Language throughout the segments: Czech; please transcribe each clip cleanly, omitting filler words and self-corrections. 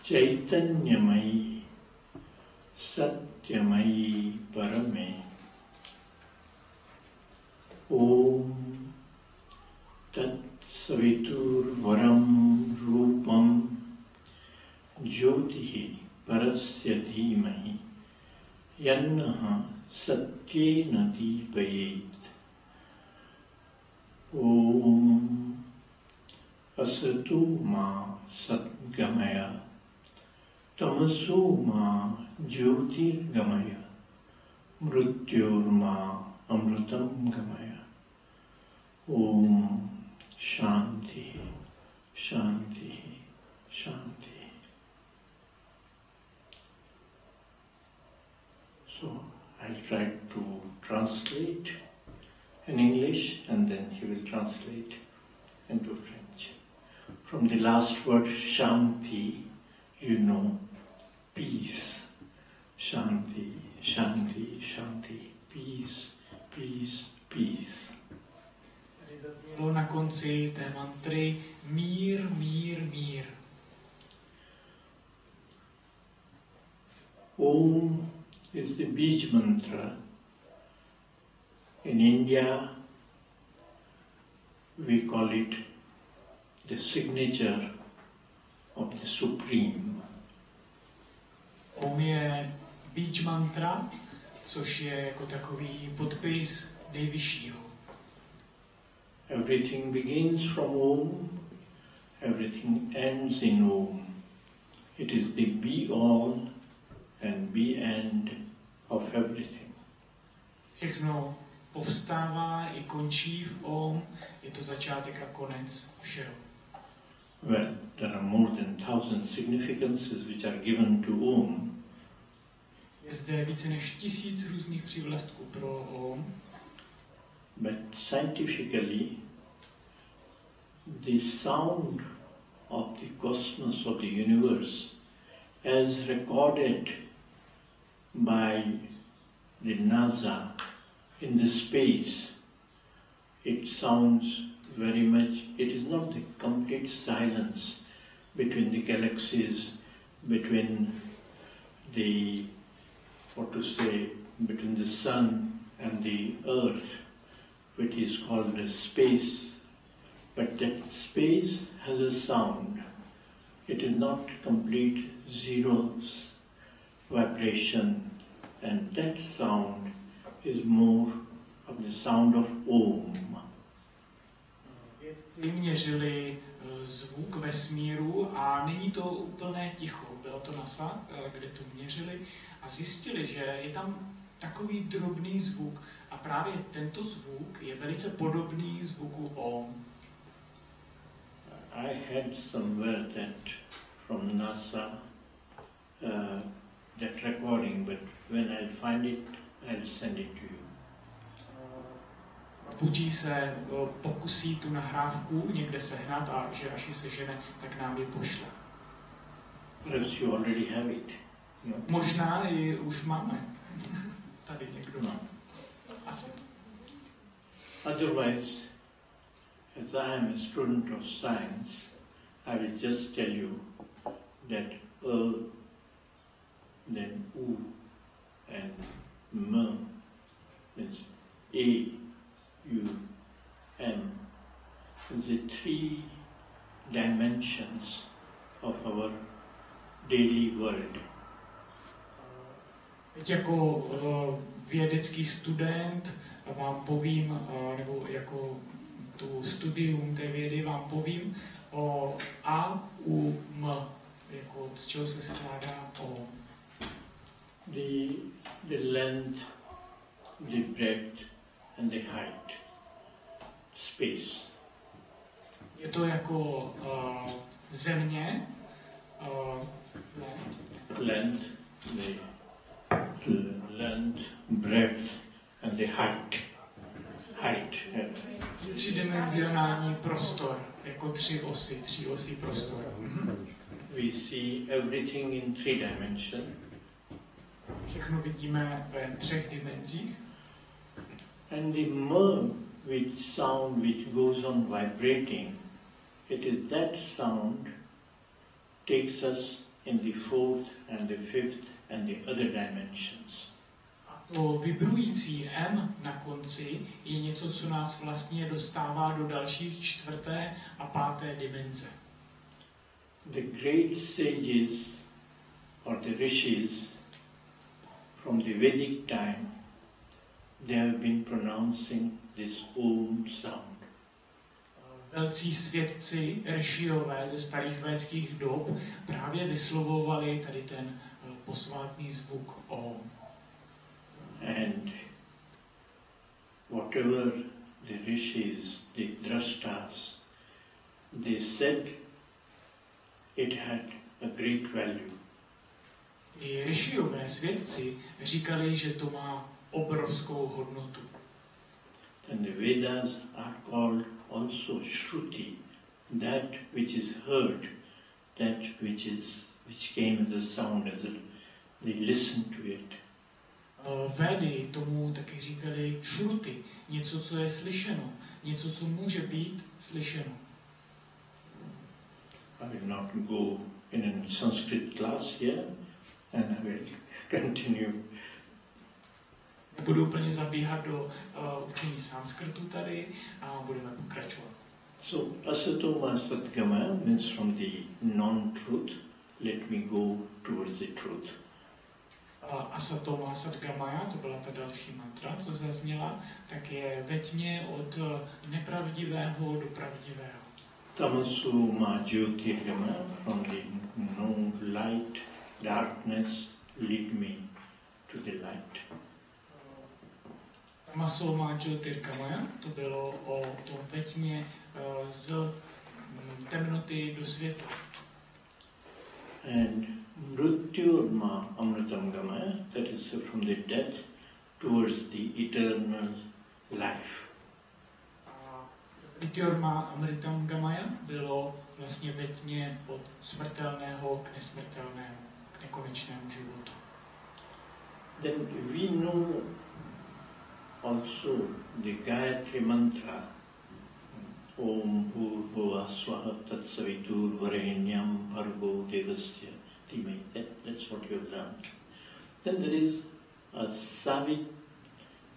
Chaitanyamayi Satyamayi Parame Om Tat Savitur Varam Rupam Jyotihi Parasya Dhimahi Yannaha Satyena Deepayet Om Asatu Ma Satgamaya Tamasu Ma Jyotirgamaya Mrityor Ma Amrutam Gamaya. Om Shanti, Shanti, Shanti. So I'll try to translate in English and then he will translate into French. From the last word Shanti, you know, peace. Shanti, Shanti, Shanti, peace, peace, peace. Tady zaznělo na konci té mantry mír, mír, mír. Om is the beach mantra. In India, we call it the signature of the Supreme. Om je beach mantra, což je jako takový podpis nejvyššího. Everything begins from Om, everything ends in Om. It is the be-all and be-end of everything. Všechno povstává i končí v Om, je to začátek a konec všeho. Well, there are more than 1,000 significances which are given to Om. Je zde více než 1000 různých přívlastků pro Om. But scientifically, the sound of the cosmos, of the universe, as recorded by the NASA in the space, it sounds very much, it is not the complete silence between the galaxies, between the, between the sun and the earth, which is called the space. But that space has a sound. It is not complete zeros vibration, and that sound is more of the sound of Om. Vědci měřili zvuk vesmíru a není to úplné ticho. Bylo to NASA, kde to měřili a zjistili, že je tam takový drobný zvuk a právě tento zvuk je velice podobný zvuku Om. I had somewhere that from NASA that recording, but when I find it, I'll send it to you. Bapu Ji se pokusí tu nahrávku někde sehnat a že až ji sežene, tak nám ji pošle. Perhaps you already have it. No? Možná ji už máme. Tady někdo. No. Asi. Otherwise, as I am a student of science, I will just tell you that then U and M means A, U, M is the 3 dimensions of our daily world. Teď jako vědecký student vám povím, nebo jako tu studium té vědy vám povím o A, U, M, jako z čeho se skládá O. The length, the breadth and the height, space. Je to jako země, length, the length, breadth and the height. Třidimenzionální prostor, jako 3 osy prostor. We see everything in 3 dimensions. Všechno vidíme ve 3 dimenzích. And the which sound which goes on vibrating, it is that sound takes us in the fourth and the fifth and the other dimensions. To vibrující M na konci je něco, co nás vlastně dostává do dalších čtvrté a páté dimenze. The great sages or the rishis from the Vedic time, they have been pronouncing this Om sound. Velcí svědci, rišiové ze starých védských dob právě vyslovovali tady ten posvátný zvuk Om. And whatever the rishis, the drashtas, they said it had a great value. I rišiové svědci říkali, že to má obrovskou hodnotu. And the Vedas are called also Shruti, that which is heard, that which came as a sound, they listen to it. Védy tomu taky říkali šruty, něco, co je slyšeno, něco, co může být slyšeno. I will not go in a Sanskrit class here, and I will continue. Budu úplně zabíhat do učení sanskrtu tady a budeme pokračovat. So, asatoma satgama means from the non-truth, let me go towards the truth. Asatoma sadgamaya, to byla ta další mantra, co zazněla, tak je ve tmě od nepravdivého do pravdivého. Tamasu ma jyotirgama, from the no light, darkness, lead me to the light. Tamaso ma jyotirgamaya, to bylo o tom ve tmě z temnoty do světla. And mrityurma amritam gamaya, that is from the death towards the eternal life. Mrityurma amritam gamaya bylo vlastně ve tmě od smrtelného k nesmrtelnému, k nekonečnému životu. Then we know also the Gayatri mantra, Om Bhurbhuva Swaha Tat Savitur Varenyam Bhargo Devasya Dhimai. That's what you have done. Then there is a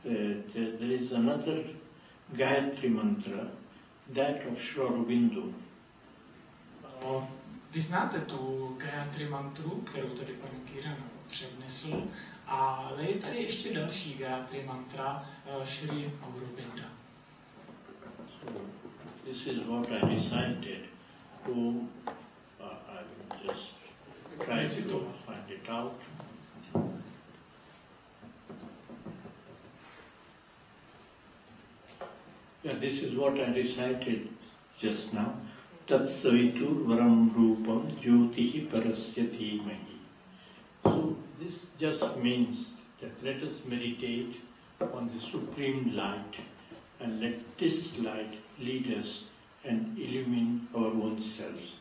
there is another Gayatri mantra, that of Shri Aurobindo. Vy znáte tu Gayatri mantru, kterou tady pan Kiran přednesl, ale je tady ještě další Gayatri mantra Shri Aurobinda. So, this is what I recited. I will just try to find it out. Yeah, this is what I recited just now. Tat savitur varam rupam jyotihi parasya dhimahi. So this just means that let us meditate on the supreme light and let this light lead us and illumine our own selves.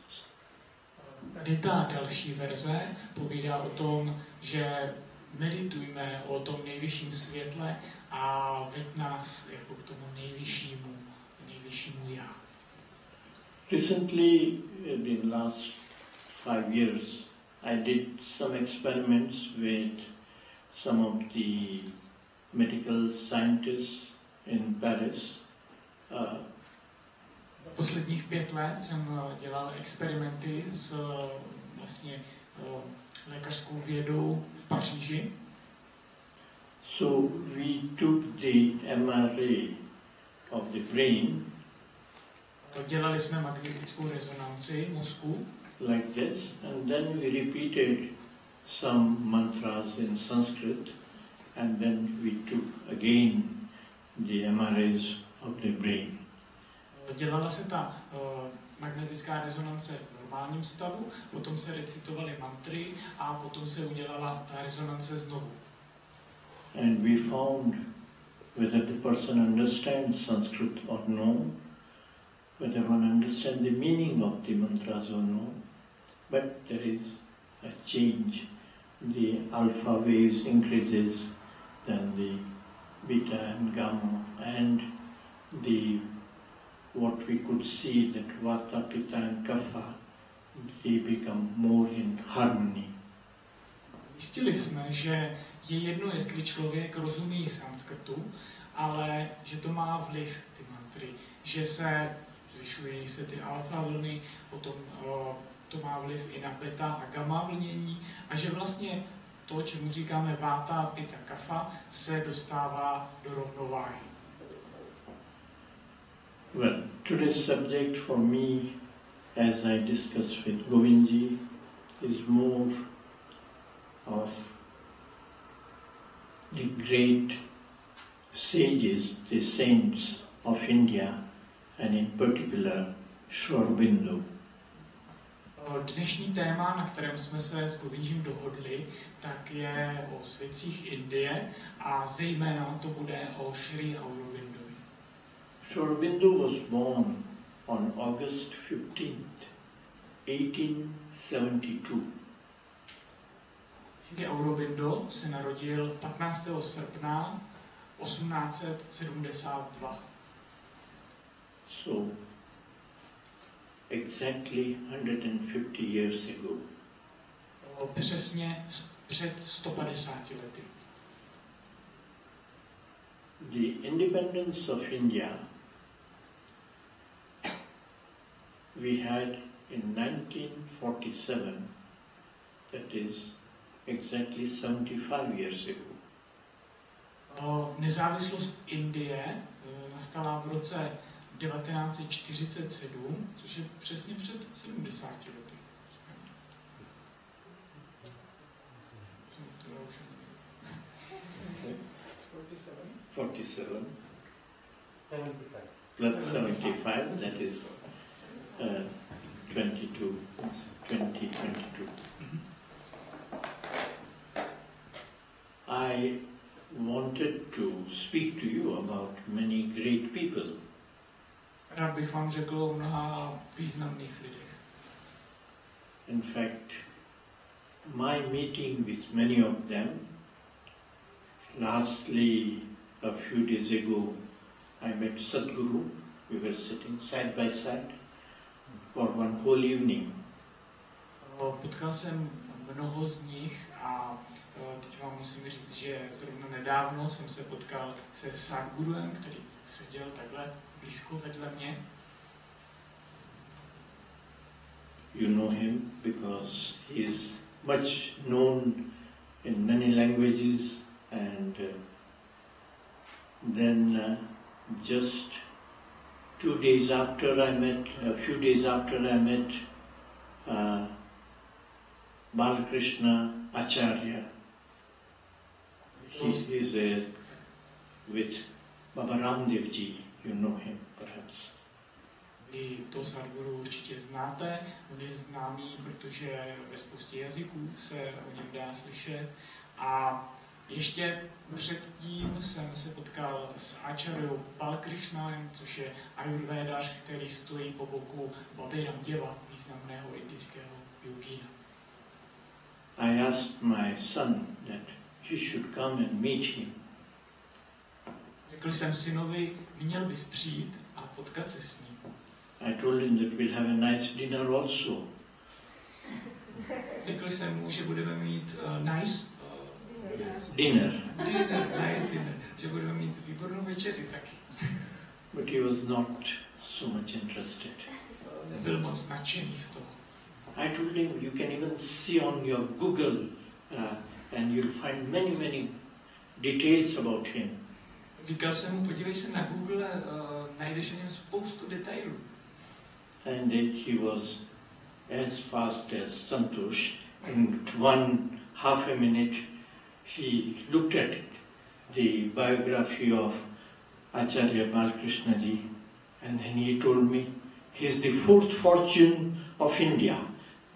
Tady ta další verze povídá o tom, že meditujme o tom nejvyšším světle a veď nás jako k tomu nejvyššímu já. Recently, in the last 5 years, I did some experiments with some of the medical scientists in Paris. Za posledních 5 let jsem dělal experimenty s vlastně lékařskou vědou v Paříži. So we took the MRI of the brain. Dělali jsme magnetickou rezonanci mozku. Like this, and then we repeated some mantras in Sanskrit, and then we took again the MRIs of the brain. Dělala se ta magnetická rezonance v normálním stavu, potom se recitovaly mantry a potom se udělala ta rezonance znovu. And we found whether the person understands Sanskrit or no, whether one understands the meaning of the mantras or no, but there is a change. The alpha waves increases, then the beta and gamma, and what we could see, that vata, pitta and kapha, they become more in harmony. Zjistili jsme, že je jedno, jestli člověk rozumí sanskrtu, ale že to má vliv, ty mantry, že se zvyšují se ty alfa vlny, potom to má vliv i na beta a gamma vlnění a že vlastně to, čemu říkáme váta, pita, kafa, se dostává do rovnováhy. Well, today's subject for me, as I discussed with Govindji, is more of the great sages, the saints of India, and in particular Shri Aurobindo. Dnešní téma, na kterém jsme se s Govindjim dohodli, tak je o svědcích Indie a zejména to bude o Shri Aurobindovi. Shri Aurobindo was born on August 15th, 1872. Shri Aurobindo se narodil 15. srpna 1872. So, exactly 150 years ago. Přesně před 150 lety. The independence of India we had in 1947, that is exactly 75 years ago. Nezávislost Indie nastala v roce 1947, což je přesně před 70 lety. Forty-seven. 75. Plus 75, that is 2022. I wanted to speak to you about many great people. Rád bych vám řekl o mnoha významných lidech. In fact, my meeting with many of them, lastly a few days ago, I met Sadhguru. We were sitting side by side for one whole evening. Potkal jsem mnoho z nich a teď vám musím říct, že zrovna nedávno jsem se potkal se Sadhguruem, který seděl takhle blízko vedle mě. You know him because he is much known in many languages, and then just a few days after I met Balakrishna Acharya. He is with Baba Ramdev Ji. You know him, perhaps. Vy to Sadhguru určitě znáte, on je známý, protože ve spoustě jazyků se o něm dá slyšet. A ještě předtím jsem se potkal s Acharyou Balakrishnaem, což je ajurvédař, který stojí po boku Baby Ramdeva, významného indického jogína. I asked my son that he should come and meet him. Řekl jsem synovi, měl bys přijít a potkat se s ním. I told him that we'll have a nice dinner also. Řekl jsem mu, že budeme mít Dinner. Nice dinner, že budeme mít výbornou večeři taky. But he was not so much interested. Nebyl moc nadšený z toho. I told him you can even see on your Google and you'll find many details about him. Říkal jsem mu, podívej se na Google, najdeš o něm spoustu detailů. And he was as fast as Santosh. In 1/2 a minute, he looked at the biography of Acharya Balakrishna Ji, and then he told me he's the 4th fortune of India,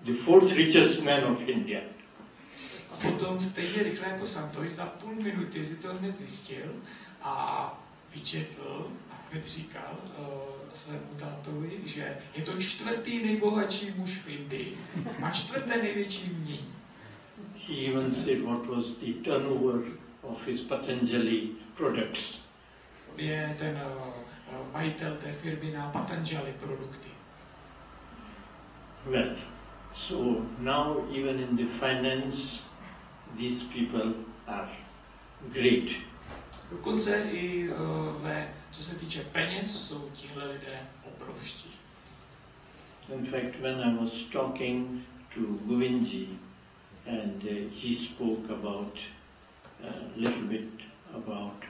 the 4th richest man of India. A potom stejně rychle jako Santosh za půl minuty si to hned zjistil a vyčetl a hned říkal svému tátovi, že je to 4. nejbohatší muž v Indii. Má 4. největší jmění. He even said what was the turnover of his Patanjali products. Je ten majitel té firmy na Patanjali produkty. Well, So now even in the finance, these people are great. Dokonce i co se týče peněz, jsou tihle lidé obrovští. In fact, when I was talking to Govindji, and he spoke about a little bit about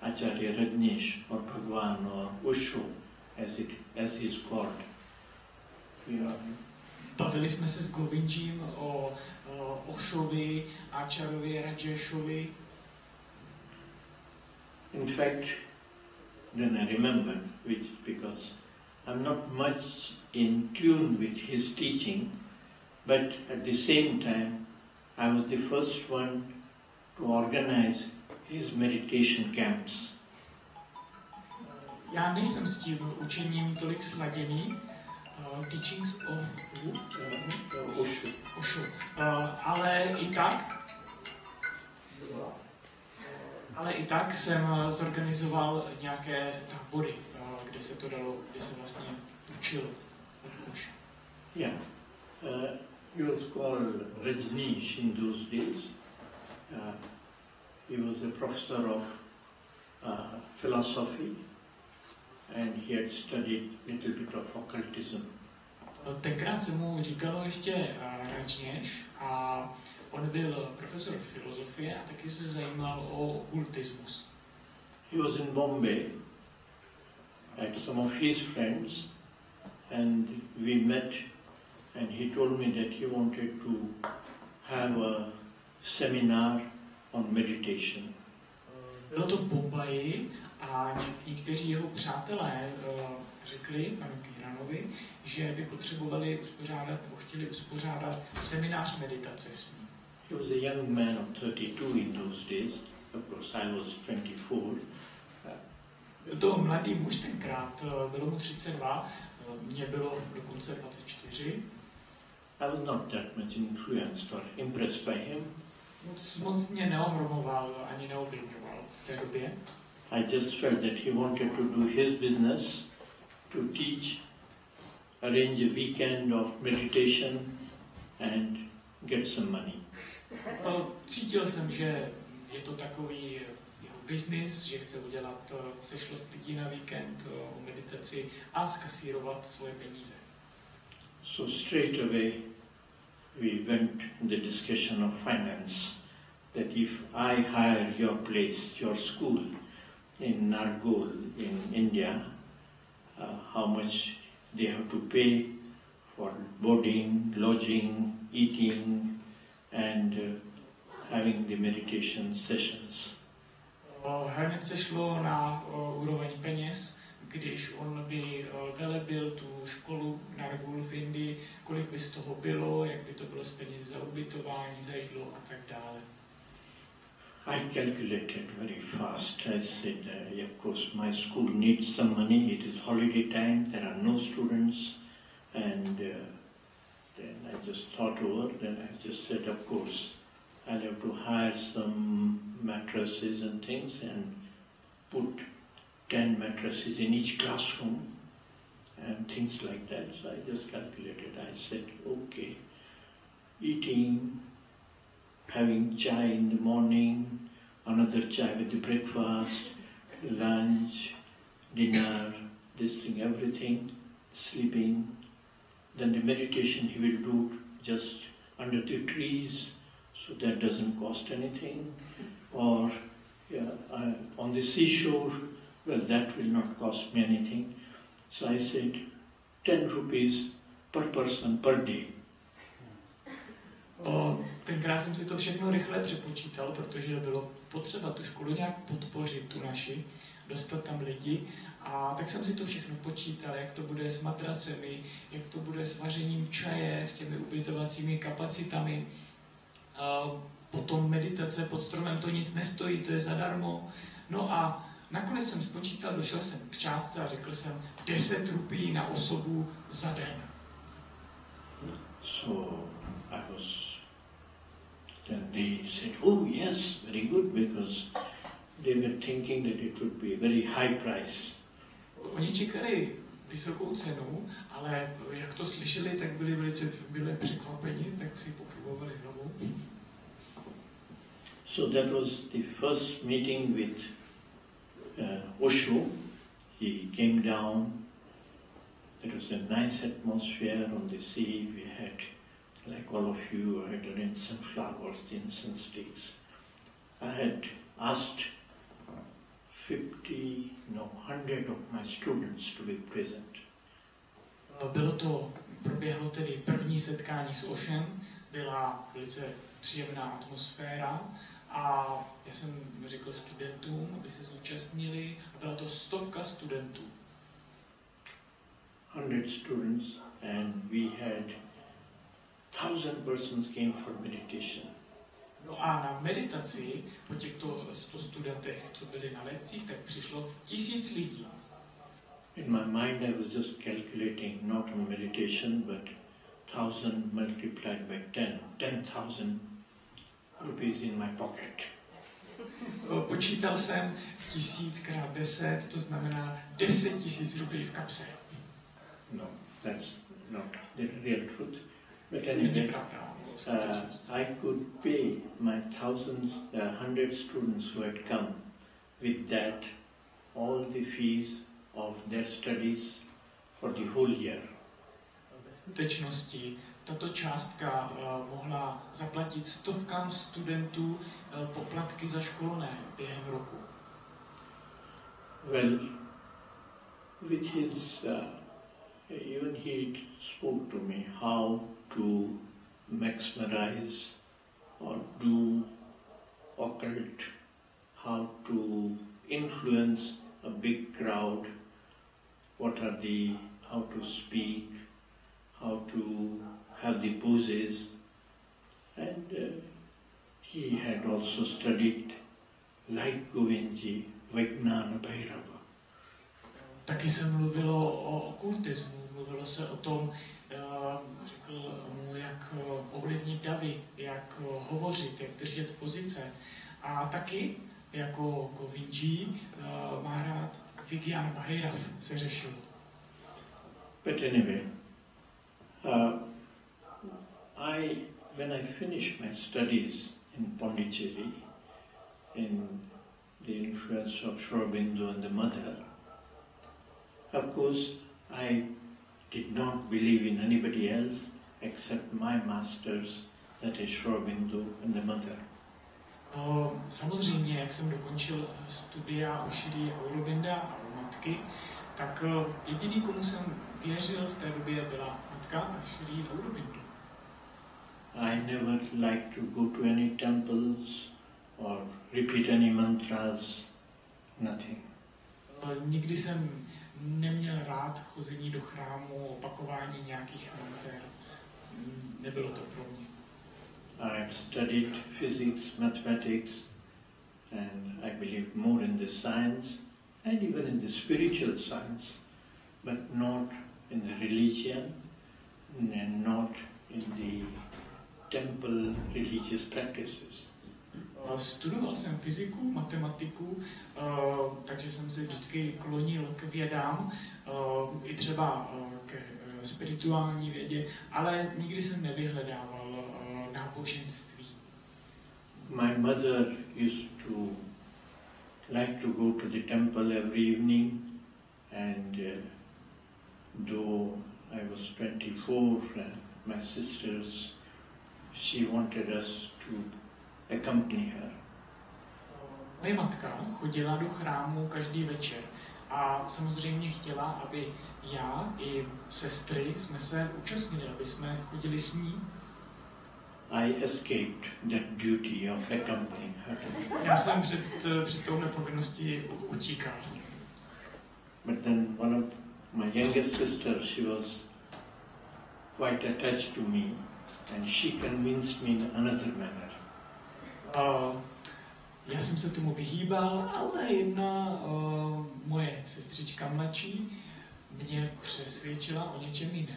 Acharya Rajneesh or Bhagwan or Osho, as he's called. Bavili jsme se s Govindjím o Oshovi, Acharovi, Rajeshovi. In fact, then I remembered, because I'm not much in tune with his teaching, but at the same time, I was the first one to organize his meditation camps. Já nejsem s tím učením tolik sladěný, teachings of Osho. Ale i tak jsem zorganizoval nějaké tábory, kde se to dalo, kde se vlastně učilo od Osho. Yeah. He was called Rajneesh in those days. He was a professor of philosophy, and he had studied a little bit of occultism. Tenkrát se mu říkalo ještě Rajneesh a on byl profesor filozofie a taky se zajímal o okultismus. He was in Bombay at some of his friends, and we met, and he told me that he wanted to have a seminar on meditation. Bylo to v Bombaji a někteří jeho přátelé řekli panu Kiranovi, že by potřebovali uspořádat nebo chtěli uspořádat seminář meditace s ním. He was a young man of 32 in those days. Of course, I was 24. Byl to mladý muž tenkrát, bylo mu 32, mně bylo dokonce 24. I was not that much influenced or impressed by him. Moc mě neohromoval ani neovlivňoval v té době. I just felt that he wanted to do his business, to teach, arrange a weekend of meditation and get some money. Cítil jsem, že je to takový jeho biznis, že chce udělat sešlost lidí na víkend o meditaci a zkasírovat svoje peníze. So straight away we went in the discussion of finance, that if I hire your place, your school in Nargol in India, how much they have to pay for boarding, lodging, eating, and having the meditation sessions. Hned se šlo na úroveň peněz, když on by velebil tu školu Nargol v Indii, kolik by z toho bylo, jak by to bylo s penězi za ubytování, za jídlo a tak dále. I calculated very fast. I said, of course, my school needs some money. It is holiday time. There are no students. And then I just thought over. Then I just said, of course, I'll have to hire some mattresses and things and put 10 mattresses in each classroom and things like that. So I just calculated. I said, okay, eating, having chai in the morning, another chai with the breakfast, lunch, dinner, this thing, everything, sleeping. Then the meditation he will do just under the trees, so that doesn't cost anything. Or on the seashore, well, that will not cost me anything. So I said, 10 rupees per person per day. Tenkrát jsem si to všechno rychle přepočítal, protože bylo potřeba tu školu nějak podpořit, tu naši, dostat tam lidi. A tak jsem si to všechno počítal, jak to bude s matracemi, jak to bude s vařením čaje, s těmi ubytovacími kapacitami. Potom meditace pod stromem, to nic nestojí, to je zadarmo. No a nakonec jsem spočítal, došel jsem k částce a řekl jsem 10 rupií na osobu za den. So I was, then they said, oh yes, very good, because they were thinking that it would be a very high price. Oni čekali vysokou cenu, ale jak to slyšeli, tak byli překvapeni, tak si pokyvovali hlavou. So that was the first meeting with Osho. He came down. It was a nice atmosphere on the sea. We had, like all of you, I had arranged some flowers, incense sticks. I had asked 100 of my students to be present. Proběhlo tedy první setkání s Oshem, byla velice příjemná atmosféra a já jsem řekl studentům, aby se zúčastnili, a byla to 100 studentů. 100 students, and we had 1,000 persons came for meditation. No a na meditaci po těchto 100 studentech, co byli na lekcích, tak přišlo 1000 lidí. In my mind I was just calculating not on meditation but 1,000 multiplied by 10,000 rupees in my pocket. Počítal jsem 1000 krát 10, to znamená 10 000 rupí v kapse. No, that's not the real truth. But anyway, I could pay my 100 students who had come with that all the fees of their studies for the whole year. Ve skutečnosti tato částka mohla zaplatit 100 studentů poplatky za školné během roku. Well, with his, even he spoke to me how to mesmerize or do occult, how to influence a big crowd, how to speak, how to have the poses, and he had also studied like Govindji, Vajnana Bhairava. Taky se mluvilo o okultismu, mluvilo se o tom, řekl mu, jak ovlivnit davy, jak hovořit, jak držet pozice. A taky, jako Govindji, má rád Vijnana Bhairav se řešil. But anyway, when I finished my studies in Pondicherry, in the influence of Shri Aurobindo and the mother, of course, I did not believe in anybody else except my masters, that is Shri Aurobindo and the mother. Samozřejmě, jak jsem dokončil studia u Shri Aurobinda a u matky, tak jediný, komu jsem věřil v té době, byla matka a Shri Aurobindo. I never liked to go to any temples or repeat any mantras, nothing. Nikdy jsem neměl rád chození do chrámu, opakování nějakých manter. Nebylo to pro mě. I studied physics, mathematics, and I believe more in the science and even in the spiritual science, but not in the religion and not in the temple religious practices. Studoval jsem fyziku, matematiku, takže jsem se vždycky klonil k vědám, i třeba k spirituální vědě, ale nikdy jsem nevyhledával náboženství. My mother used to like to go to the temple every evening, and though I was 24 and my sisters, she wanted us to accompany her. Moje matka chodila do chrámu každý večer a samozřejmě chtěla, aby já i sestry jsme se účastnili, aby jsme chodili s ní. I escaped that duty of accompanying her. Já jsem před touhle povinností utíkal. But then one of my youngest sisters, she was quite attached to me, and she convinced me in another manner. Já jsem se tomu vyhýbal, ale jedna moje sestřička mladší mě přesvědčila o něčem jiném.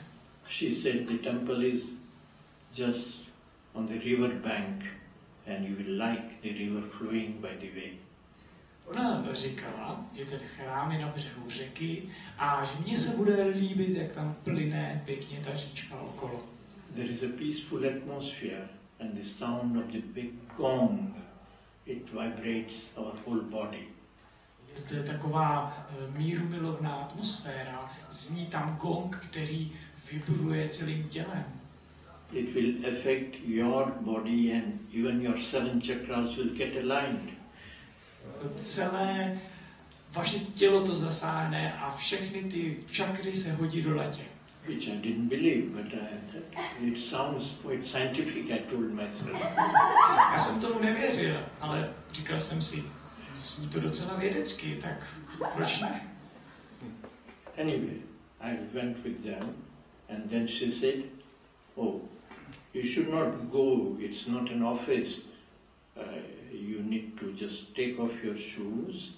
She said the temple is just on the river bank and you will like the river flowing by the way. Ona říkala, že ten chrám je na břehu řeky a že mně se bude líbit, jak tam plyne pěkně ta říčka okolo. There is a peaceful atmosphere and the sound of the big gong, it vibrates our whole body. Je zde taková mírumilovná atmosféra, zní tam gong, který vibruje celým tělem. It will affect your body and even your 7 chakras will get aligned. Celé vaše tělo to zasáhne a všechny ty čakry se hodí do latě. Which I didn't believe, but it sounds quite scientific, I told myself. Já jsem tomu nevěřil, ale říkal jsem si, zní to docela vědecky, tak proč ne? Anyway, I went with them and then she said, oh, you should not go, it's not an office. You need to just take off your shoes,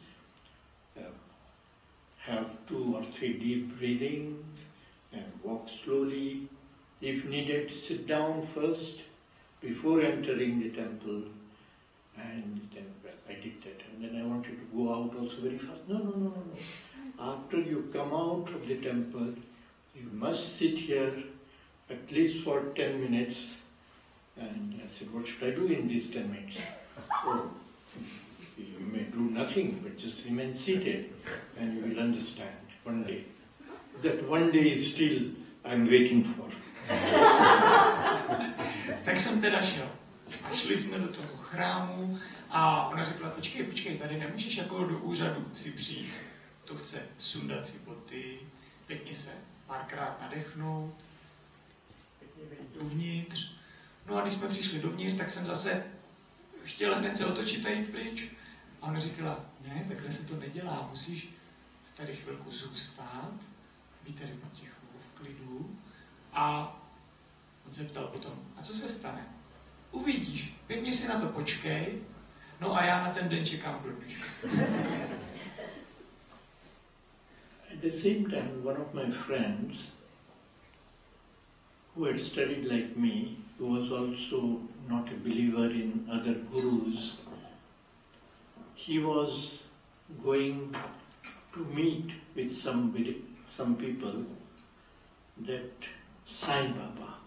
have 2 or 3 deep breathings and walk slowly. If needed, sit down first before entering the temple. And then I did that. And then I wanted to go out also very fast. No. After you come out of the temple, you must sit here at least for 10 minutes. And I said, what should I do in these 10 minutes? Oh, you may do nothing, but just remain seated and you will understand one day. That one day is still I'm waiting for. Tak jsem teda šel. A šli jsme do toho chrámu a ona řekla, počkej, tady nemůžeš jako do úřadu si přijít. To chce sundat si boty, pěkně se párkrát nadechnout, pěkně vejít dovnitř. No a když jsme přišli dovnitř, tak jsem zase chtěla hned se otočit a jít pryč. A ona říkala, ne, takhle se to nedělá, musíš tady chvilku zůstat, být tady potichu, v klidu. A on se ptal potom, a co se stane? Uvidíš, pěkně si na to počkej, no a já na ten den čekám do dneška. At the same time, one of my friends who had studied like me, who was also not a believer in other gurus, he was going to meet with some people that Sai Baba,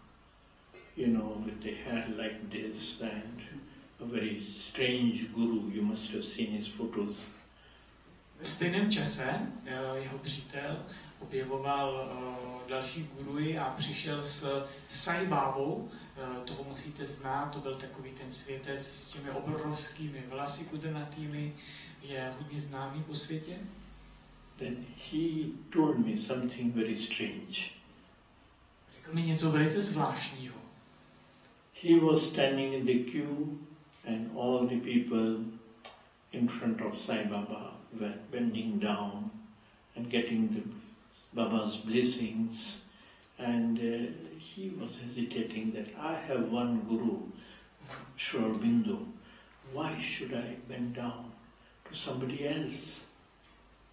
with the hair like this and a very strange guru, you must have seen his photos. Ve stejném čase jeho přítel objevoval další guruji a přišel s Sai Babou, toho musíte znát, to byl takový ten světec s těmi obrovskými vlasy kudrnatými, je hodně známý po světě. Then he told me something very strange. Řekl mi něco velice zvláštního. He was standing in the queue and all the people in front of Sai Baba were bending down and getting the Baba's blessings, and he was hesitating that I have one guru, Shri Aurobindo. Why should I bend down to somebody else?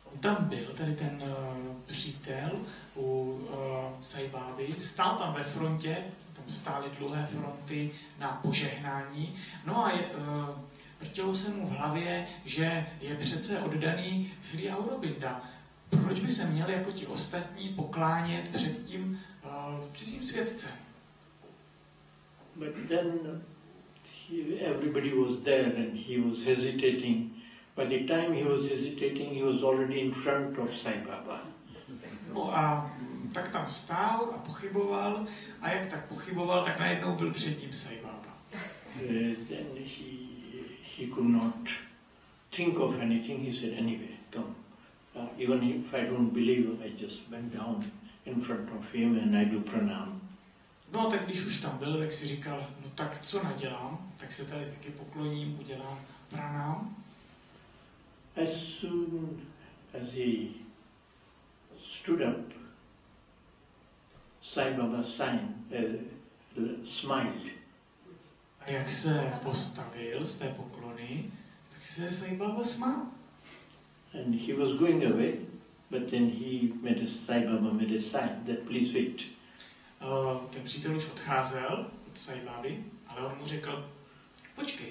On tam byl, tady ten přítel u Sai Báby, stál tam ve frontě, tam stály dlouhé fronty na požehnání, no a vrtělo se mu v hlavě, že je přece oddaný Shri Aurobinda. Proč by se měli jako ti ostatní poklánět před tím cizím světcem? But then everybody was there and he was hesitating. By the time he was hesitating, he was already in front of Sai Baba. No a tak tam stál a pochyboval, a jak tak pochyboval, tak najednou byl před ním Sai Baba. Then he could not think of anything. He said, anyway, come. Even if I don't believe, I just bend down in front of him and I do pranam. No tak když už tam byl, tak si říkal, no tak co nadělám, tak se tady taky pokloním, udělám pranam. As soon as he stood up, Sai Baba smiled. A jak se postavil z té poklony, tak se Sai Baba smál. And he was going away, but then Sai Baba made a sign that please wait. Ten přítel už odcházel od Sai Baby, ale on mu řekl, počkej.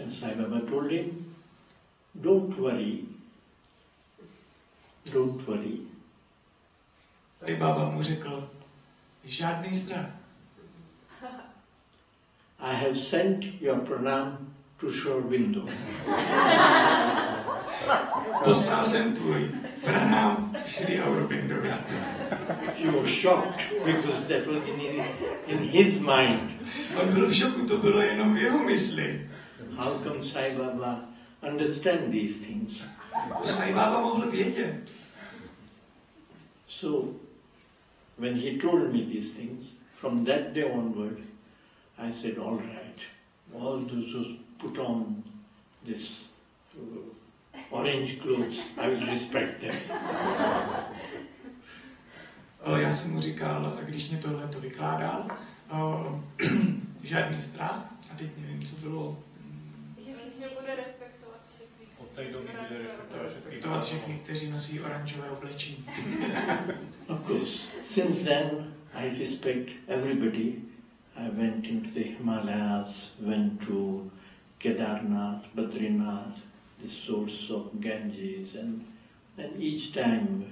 And Sai Baba told him, don't worry, don't worry. Sai Baba mu řekl, žádný strach. I have sent your pranam to Shri Aurobindo. Poslal jsem tvůj pranám Shri Aurobindovi. He was shocked because that was in his mind. On byl v šoku, to bylo jenom v jeho mysli. How come Sai Baba understand these things? Sai Baba mohl vědět. So, when he told me these things, from that day onward, I said, all right, all those who put on this orange clothes, I will respect them. Já jsem mu říkal, když mě tohle to vykládal, žádný strach, a teď nevím, co bylo. Že bude respektovat všechny. Od té doby bude Respektovat všechny, kteří nosí oranžové oblečení. Of course, since then I respect everybody. I went into the Himalayas, went to Kedarnath, Badrinath, the source of Ganges, and each time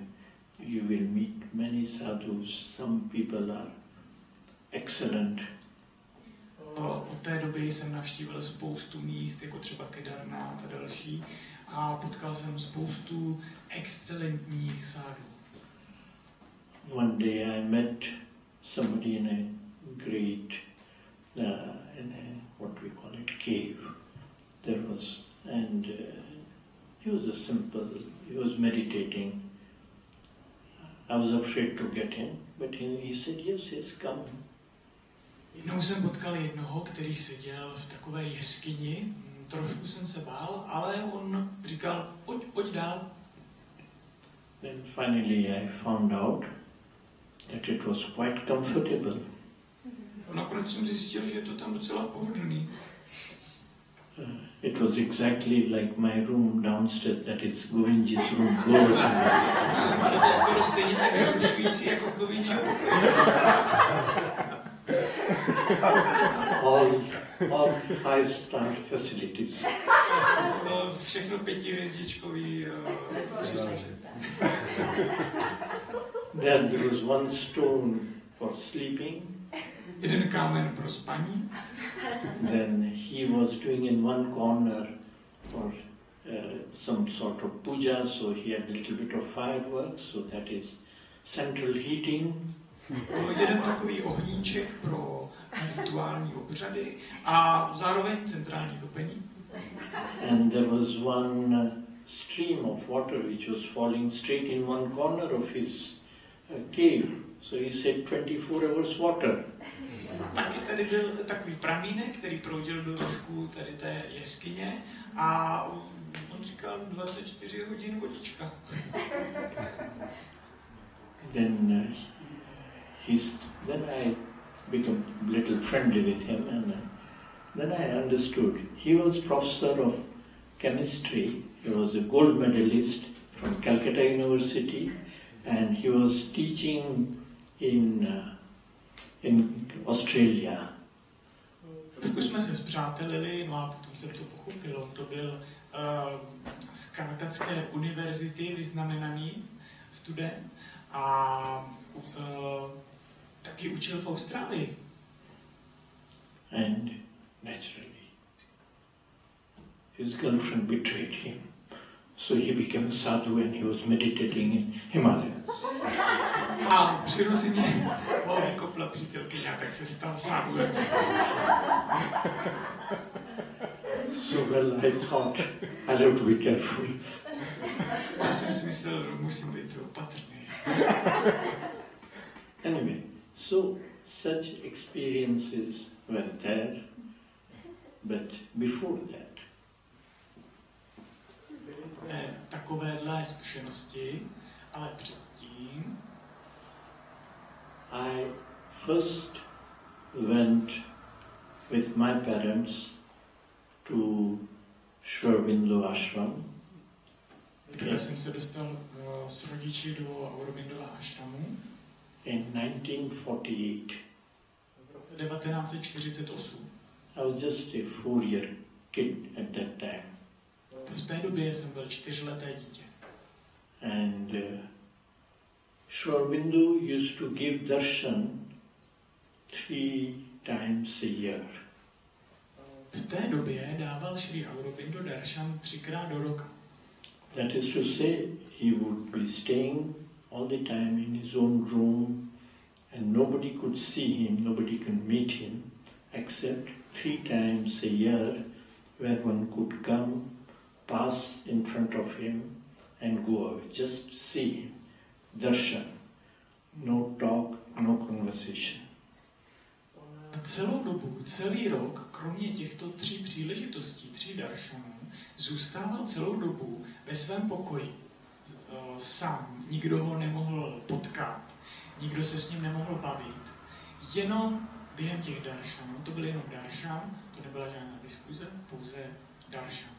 you will meet many sadhus. Some people are excellent. Od té doby jsem navštívil spoustu míst, jako třeba Kedarnath a další, a potkal jsem spoustu excelentních sádhů. One day I met somebody in a great, what we call it, cave. There was, and he was he was meditating. I was afraid to get in, but he said, yes, come. Jednou jsem potkal jednoho, který seděl v takové jeskyni. Trošku jsem se bál, ale on říkal, pojď dál. Then finally I found out that it was quite comfortable. Nakonec jsem zjistil, že je to tam docela pohodlný. It was exactly like my room downstairs, that is Govinji's room. Bylo to skoro stejně tak vzrušující jako v Govinji pokoji. all 5-star facilities. Všechno 5hvězdičkový příslušení. There was one stone for sleeping. Jeden kámen pro spaní. Then he was doing in one corner for some sort of puja, so he had a little bit of fireworks, so that is central heating. Jeden takový ohníček pro rituální obřady a zároveň centrální topení. And there was one stream of water which was falling straight in one corner of his cave. So he said 24 hours water. Taky tady byl takový pramínek, který proudil do rožku tady té jeskyně a on říkal 24 hodin vodička. Then I became a little friendly with him, and then I understood. He was professor of chemistry. He was a gold medalist from Calcutta University, and he was teaching in Australia. Trošku jsme se spřátelili, no a potom jsem to pochopil. To byl z Kalkatské univerzity vyznamenaný student a taky učil v Austrálii. And naturally, his girlfriend betrayed him. So he became a sadhu and he was meditating in Himalayas. A přirozeně ho vykopla přítelkyně a tak se stal sadhuem. So well, I thought I have to be careful. Já jsem si myslel, musím být opatrný. Anyway, so such experiences were there, but before that, takovéhle zkušenosti, ale předtím I first went with my parents to Shri Aurobindo ashram. Kde jsem se dostal s rodiči do Aurobindova ashramu In 1948. v roce 1948. I was just a 4-year kid at that time. v té době jsem byl 4leté dítě. And Shri Aurobindo used to give darshan 3 times a year. V té době dával Shri Aurobindo darshan 3krát do roka. That is to say, he would be staying all the time in his own room and nobody could see him, nobody could meet him, except 3 times a year where one could come, pass in front of him and go away, just see him. Darshan. No talk, no conversation. Celou dobu, celý rok, kromě těchto 3 příležitostí, 3 darshanů, zůstával celou dobu ve svém pokoji. Sám, nikdo ho nemohl potkat, nikdo se s ním nemohl bavit. Jenom během těch darshanů, to byl jenom darshan, to nebyla žádná diskuze, pouze darshan.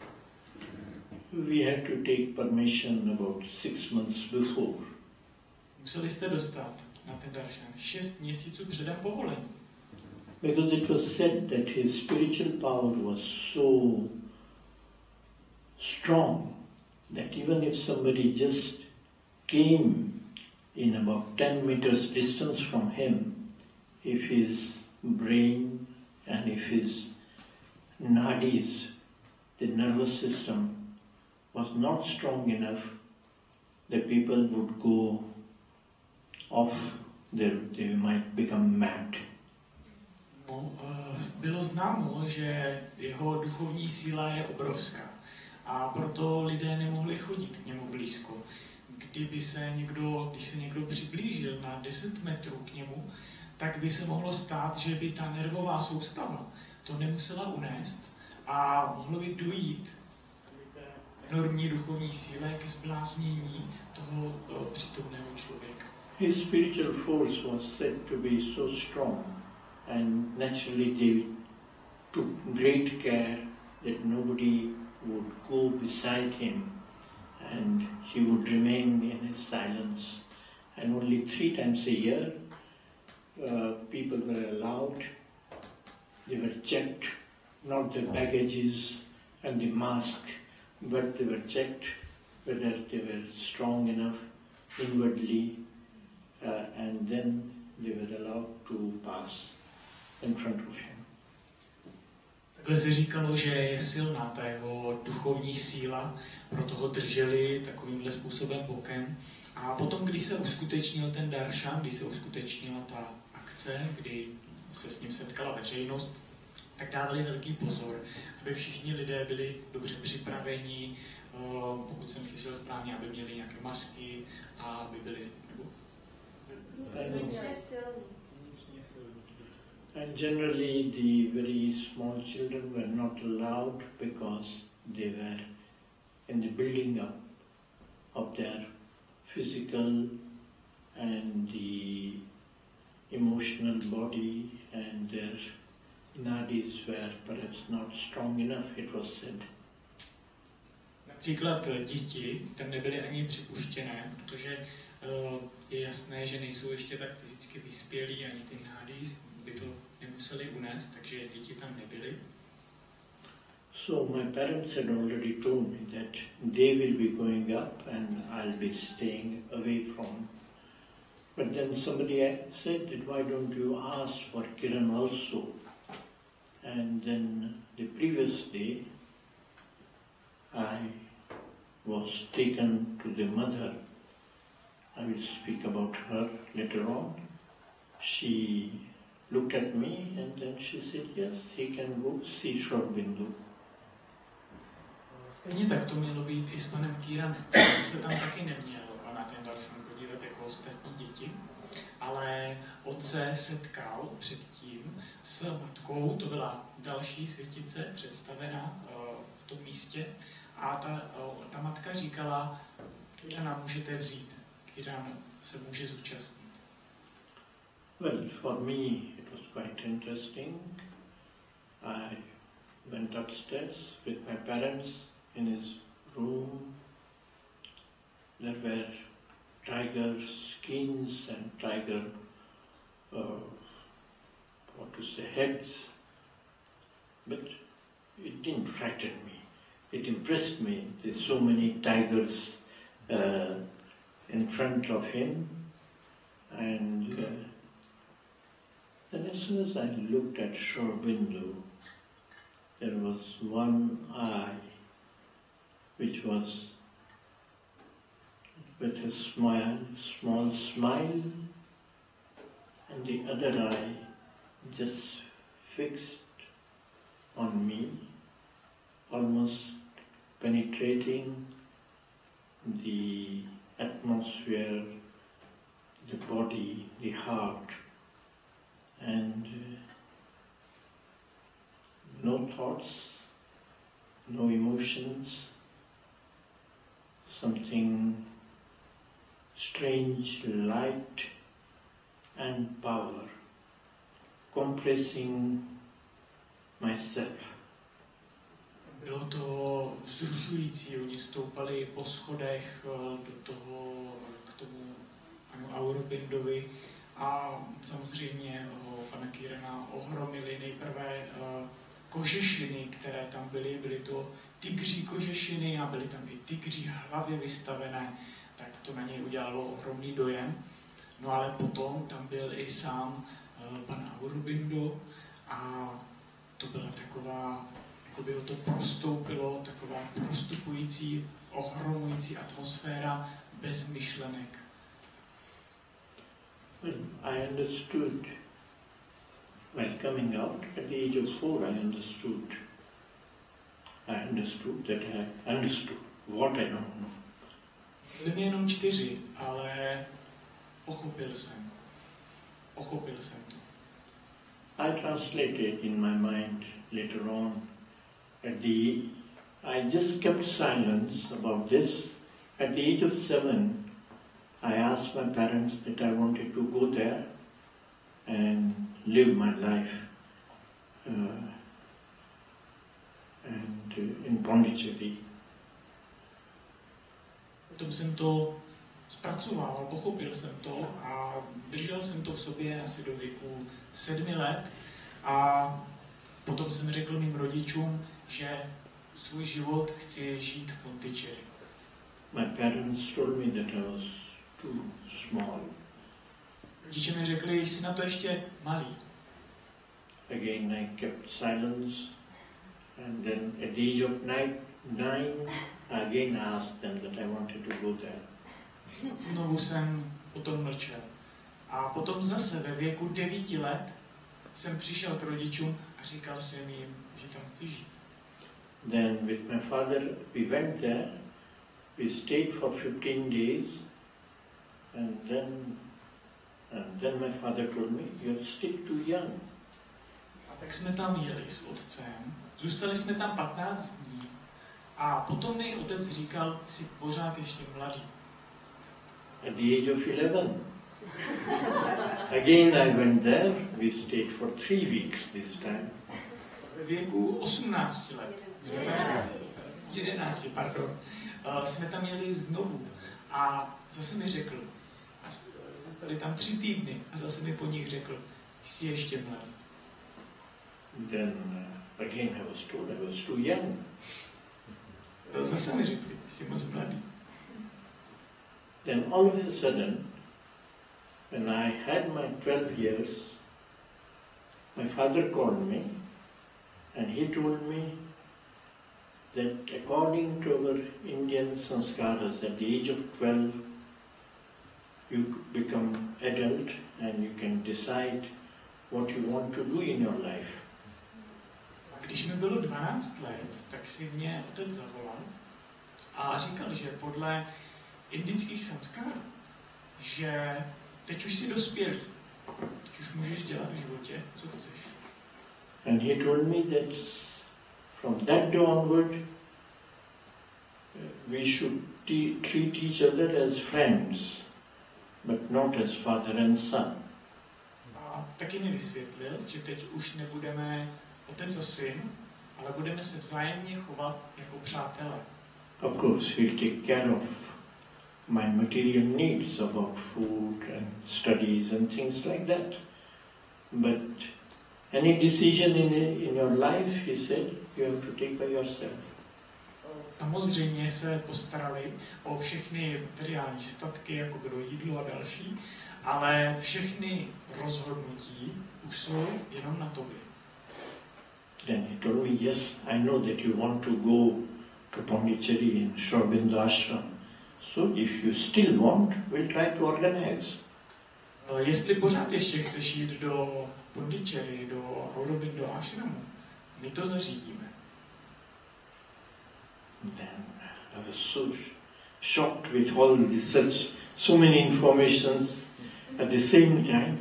We had to take permission about 6 months before. Museli jste dostat na ten darshan 6 měsíců předem povolení. Because it was said that his spiritual power was so strong that even if somebody just came in about 10 meters distance from him, if his brain and if his nadis, the nervous system, was not strong enough, the people would go off, they might become mad. No, bylo známo, že jeho duchovní síla je obrovská a proto lidé nemohli chodit k němu blízko. Když se někdo přiblížil na 10 metrů k němu, tak by se mohlo stát, že by ta nervová soustava to nemusela unést a mohlo by dojít enormní duchovní síle ke zbláznění toho přítomného člověka. His spiritual force was said to be so strong, and naturally they took great care that nobody would go beside him, and he would remain in his silence. And only 3 times a year people were allowed, they were checked, not the baggages and the mask, but they were checked whether they were strong enough inwardly, and then they were allowed to pass in front of him. Takhle se říkalo, že je silná ta jeho duchovní síla, proto ho drželi takovýmhle způsobem bokem. A potom, když se uskutečnil ten darshan, když se uskutečnila ta akce, kdy se s ním setkala veřejnost, tak dávali velký pozor, aby všichni lidé byli dobře připraveni, pokud jsem slyšel správně, aby měli nějaké masky a aby byli, nebo... And generally the very small children were not allowed because they were in the building up of their physical and the emotional body, and their nadis were perhaps not strong enough, it was said. Například děti tam nebyly ani připuštěné, protože je jasné, že nejsou ještě tak fyzicky vyspělí, ani ty nádis by to nemuseli unést, takže děti tam nebyly. So my parents had already told me that they will be going up and I'll be staying away from. But then somebody said that why don't you ask for Kiran also? And then the previous day I was taken to the mother. I will speak about her later on. She looked at me and then she said, yes, he can go see Shri Aurobindo. Stejně tak to mělo být i s panem Kiranem. On se tam taky neměl na ten darshan podívat jako ostatní děti, ale on se setkal předtím s matkou, to byla další světice představená v tom místě, a ta matka říkala, Kirana můžete vzít, Kiran se může zúčastnit. Well, for me it was quite interesting. I went upstairs with my parents in his room. There were tiger skins and tiger, heads, but it didn't frighten me. it impressed me. There's so many tigers in front of him, and then as soon as I looked at Shri Aurobindo, there was one eye which was with a small smile, and the other eye just fixed on me, almost penetrating the atmosphere, the body, the heart, and no thoughts, no emotions, something strange, light and power, compressing myself. Bylo to vzrušující, oni stoupali po schodech k tomu panu Aurobindovi a samozřejmě pana Kirana ohromili nejprve kožešiny, které tam byly to tygří kožešiny a byly tam i tygří hlavy vystavené, tak to na něj udělalo ohromný dojem. No ale potom tam byl i sám pan Aurobindo a to byla taková, jako by ho to prostoupilo, taková prostupující, ohromující atmosféra bez myšlenek. I understood, while coming out at the age of 4, I understood that I understood what I don't know. Byli mi jenom 4, ale pochopil jsem to. I translated in my mind later on. I just kept silence about this. At the age of 7, I asked my parents that I wanted to go there and live my life in Pondicherry. Potom jsem to zpracoval, pochopil jsem to a držel jsem to v sobě asi do věku 7 let a potom jsem řekl mým rodičům, že svůj život chci žít v Pondicherry. My parents told me that I was too small. Rodiče mi řekli, že jsi na to ještě malý. Again I kept silence, and then at the age of 9, again asked them that I wanted to go there. Znovu jsem potom mlčel. A potom zase ve věku 9 let jsem přišel k rodičům a říkal jsem jim, že tam chci žít. Then with my father we went there, we stayed for 15 days, and then my father told me, you're still too young. A tak jsme tam jeli s otcem, zůstali jsme tam 15 dní a potom mi otec říkal, jsi pořád ještě mladý. At the age of 11, again I went there, we stayed for 3 weeks this time. Ve věku 18 let, 11, pardon, jsme tam jeli znovu a zase mi řekl, zůstali tam 3 týdny a zase mi po nich řekl, jsi ještě mladý. Then again I was told I was too young. Zase mi řekli, jsi moc mladý. Then all of a sudden, when I had my 12 years, my father called me and he told me that according to our Indian sanskaras, at the age of 12, you become adult and you can decide what you want to do in your life. Když mi bylo 12 let, tak si mě otec zavolal a říkal, že podle indických samskárů, že teď už jsi dospělý, teď už můžeš dělat v životě, co chceš. And he told me that from that day onward, we should treat each other as friends, but not as father and son. A taky mi vysvětlil, že teď už nebudeme otec a syn, ale budeme se vzájemně chovat jako přátelé. Of course, he'll take care of my material needs about food and studies and things like that. But any decision in your life, he said, you have to take by yourself. Samozřejmě se postarali o všechny materiální statky, jako bylo jídlo a další, ale všechny rozhodnutí už jsou jenom na tobě. Then he told me, yes, I know that you want to go to Pondicherry in Shri Aurobindo ashram. So if you still want, we'll try to organize. Jestli pořád ještě chceš jít do Pondicherry, do Aurobindo ashramu, my to zařídíme. Then I was so shocked with all this, so many informations at the same time.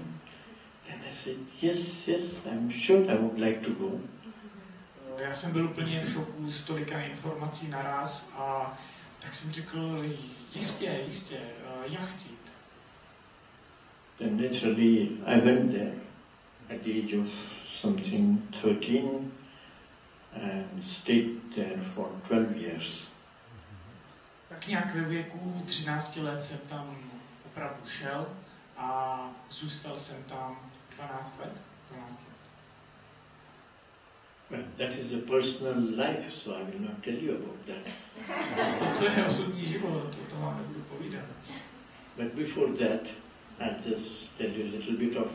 Then I said, yes, I'm sure I would like to go. Já jsem byl úplně v šoku z tolika informací naraz a tak jsem řekl, jistě, já chci jít. Then naturally I went there at the age of something 13 and stayed there for 12 years. Tak nějak ve věku 13 let jsem tam opravdu šel a zůstal jsem tam 12 let. Well, that is a personal life, so I will not tell you about that. To je osobní život, to vám nebudu povídat. But before that, I'll just tell you a little bit of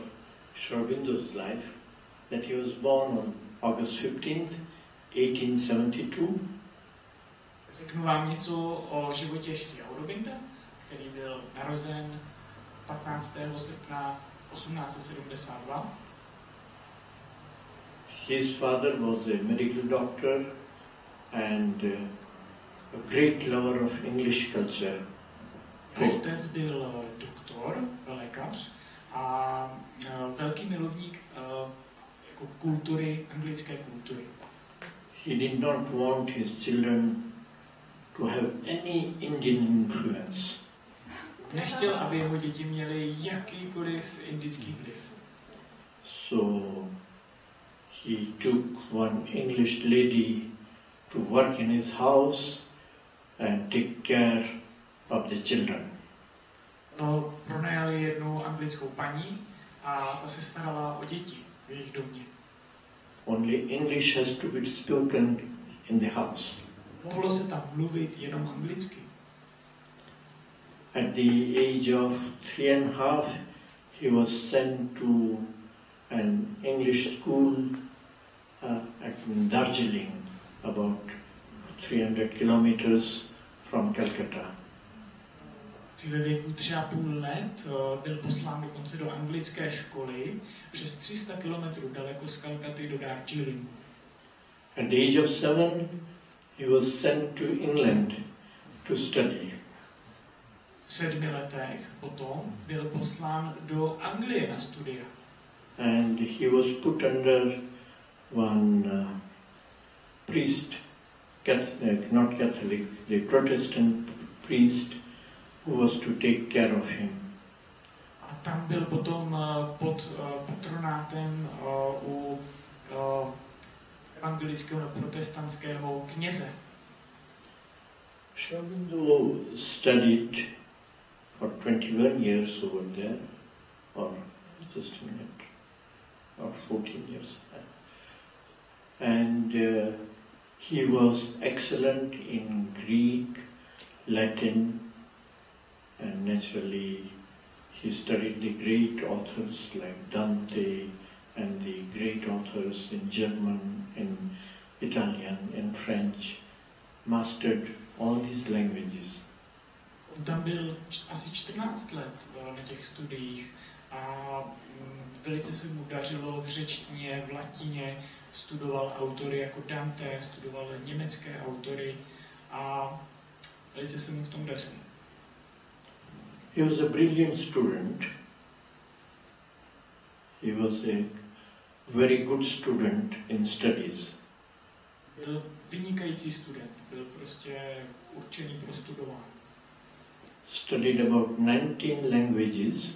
Shri Aurobindo's life, that he was born on August 15th, 1872. Řeknu vám něco o životě Shri Aurobinda, který byl narozen 15. srpna 1872. His father was a medical doctor and a great lover of English culture. Otec byl doktor, lékař a velký milovník jako kultury, anglické kultury. He did not want his children to have any Indian influence. Nechtěl, aby jeho děti měly jakýkoliv indický vliv. So he took one English lady to work in his house and take care of the children. Pronajal jednu anglickou paní a ta se starala o děti v jejich domě. Only English has to be spoken in the house. Mohlo se tam mluvit jenom anglicky. At the age of 3.5, he was sent to an English school at Darjeeling, about 300 kilometers from Calcutta. Ve věku 3,5 let byl poslán dokonce do anglické školy přes 300 kilometrů daleko z Kalkaty do Darjeelingu. At the age of 7, he was sent to England to study. V 7 letech potom byl poslán do Anglie na studia. And he was put under one priest, not Catholic, the Protestant priest, who was to take care of him. A tam byl potom pod patronátem u evangelického nebo protestantského kněze. Shri Aurobindo studied for 21 years over there, or just a minute, or 14 years. And he was excellent in Greek, Latin, and naturally he studied the great authors like Dante and the great authors in German, in Italian, in French, mastered all these languages. On tam byl asi 14 let na těch studiích a velice se mu dařilo v řečtině, v latině, studoval autory jako Dante, studoval německé autory a velice se mu v tom dařilo. He was a brilliant student. He was a very good student in studies. Byl vynikající student, byl prostě určený pro studování. Studied about 19 languages.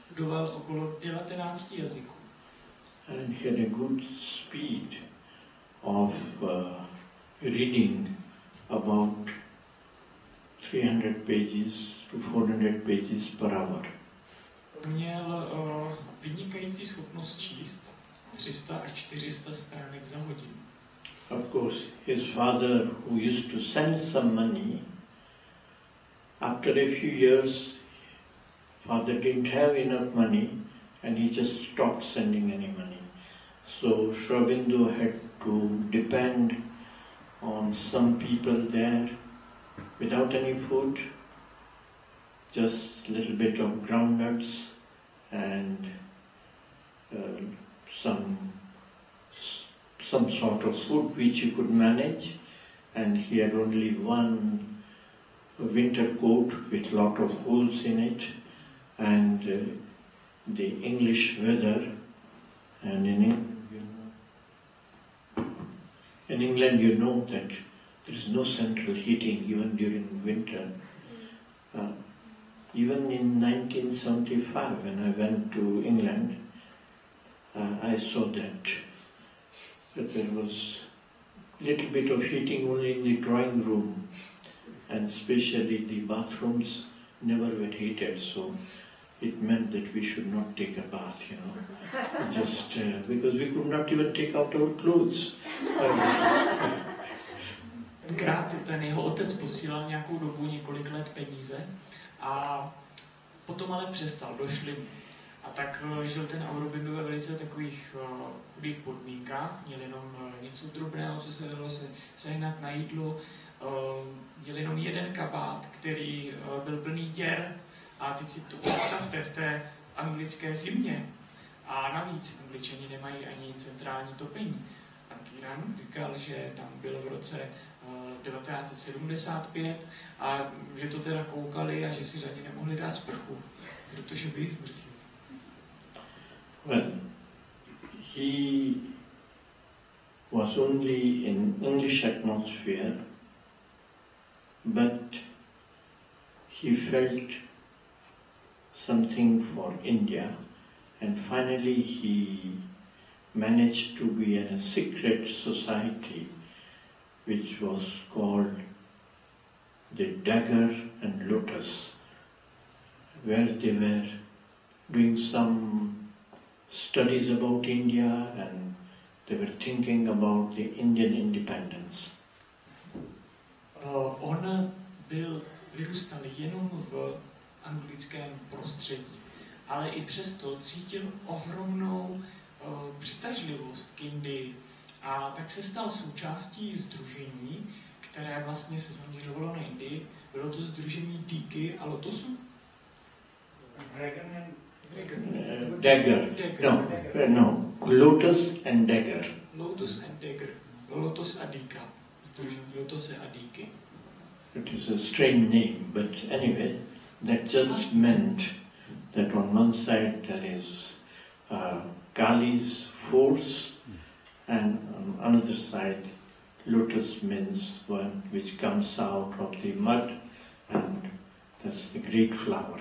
Studoval okolo 19 jazyků. And he had a good speed of reading about 300 pages to 400 pages per hour. Měl vynikající schopnost číst 300 až 400 stránek za hodinu. Of course, his father, who used to send some money, after a few years, father didn't have enough money and he just stopped sending any money. So Shri Aurobindo had to depend on some people there without any food, just a little bit of groundnuts and some sort of food which he could manage, and he had only one winter coat with lot of holes in it, and the English weather, and in England you know that there is no central heating even during winter. Even in 1975 when I went to England, I saw that there was little bit of heating only in the drawing room, and especially the bathrooms never were heated, so it meant that we should not take a bath, just because we could not even take out our clothes. Tenkrát ten jeho otec posílal nějakou dobu, několik let peníze a potom ale přestal, došli mu. A tak žil ten Aurobindo ve velice takových chudých podmínkách, měl jenom něco drobného, co se dalo sehnat na jídlo, měl jenom jeden kabát, který byl plný děr, a teď si to představte v té anglické zimě. A navíc Angličani nemají ani centrální topení. Pan Kiran říkal, že tam byl v roce 1975 a že to teda koukali a že si řadě nemohli dát sprchu, protože by zmrzli. Well, he was only in English atmosphere, but he felt something for India, and finally he managed to be in a secret society which was called the Dagger and Lotus, where they were doing some studies about India and they were thinking about the Indian independence. On vyrůstal jenom v anglickém prostředí, ale i přesto cítil ohromnou přitažlivost k Indii a tak se stal součástí sdružení, které vlastně se zaměřovalo na Indii. Bylo to sdružení Díky a Lotosu? Dagger. No. Lotus and Dagger. Lotus and Dagger. Lotus a Díka. Sdružení Lotose a Díky. It is a strange name, but anyway, that just meant that on one side there is Kali's force, and on another side lotus means one which comes out of the mud, and that's the great flower.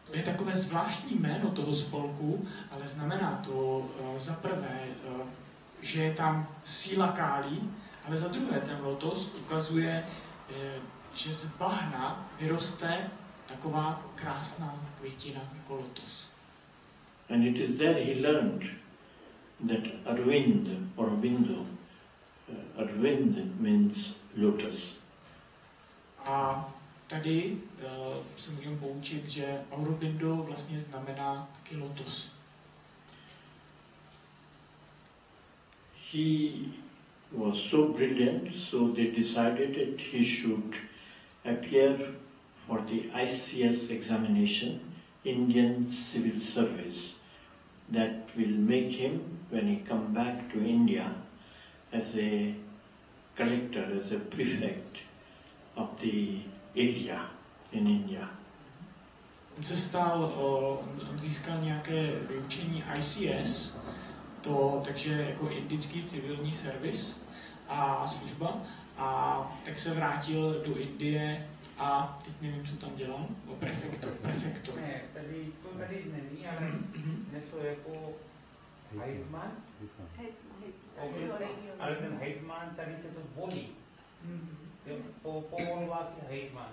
To je takové zvláštní jméno toho spolku, ale znamená to za prvé, že je tam síla Kálí, ale za druhé ten lotos ukazuje, že z bahna vyroste taková krásná květina jako lotos. And it is there he learned that Aurobindo, Arvind means lotus. A tady se můžeme poučit, že Aurobindo vlastně znamená taky lotos. He was so brilliant, so they decided that he should appear for the ICS examination, Indian Civil Service, that will make him, when he come back to India, as a collector, as a prefect of the area in India. On získal nějaké vyučení ICS, takže jako indický civilní servis a služba, a tak se vrátil do Indie a teď nevím, co tam dělal, prefektor. Ne, tady není, ale něco jako hejtman. Ale ten hejtman, tady se to volí. Po volbách je hejtman.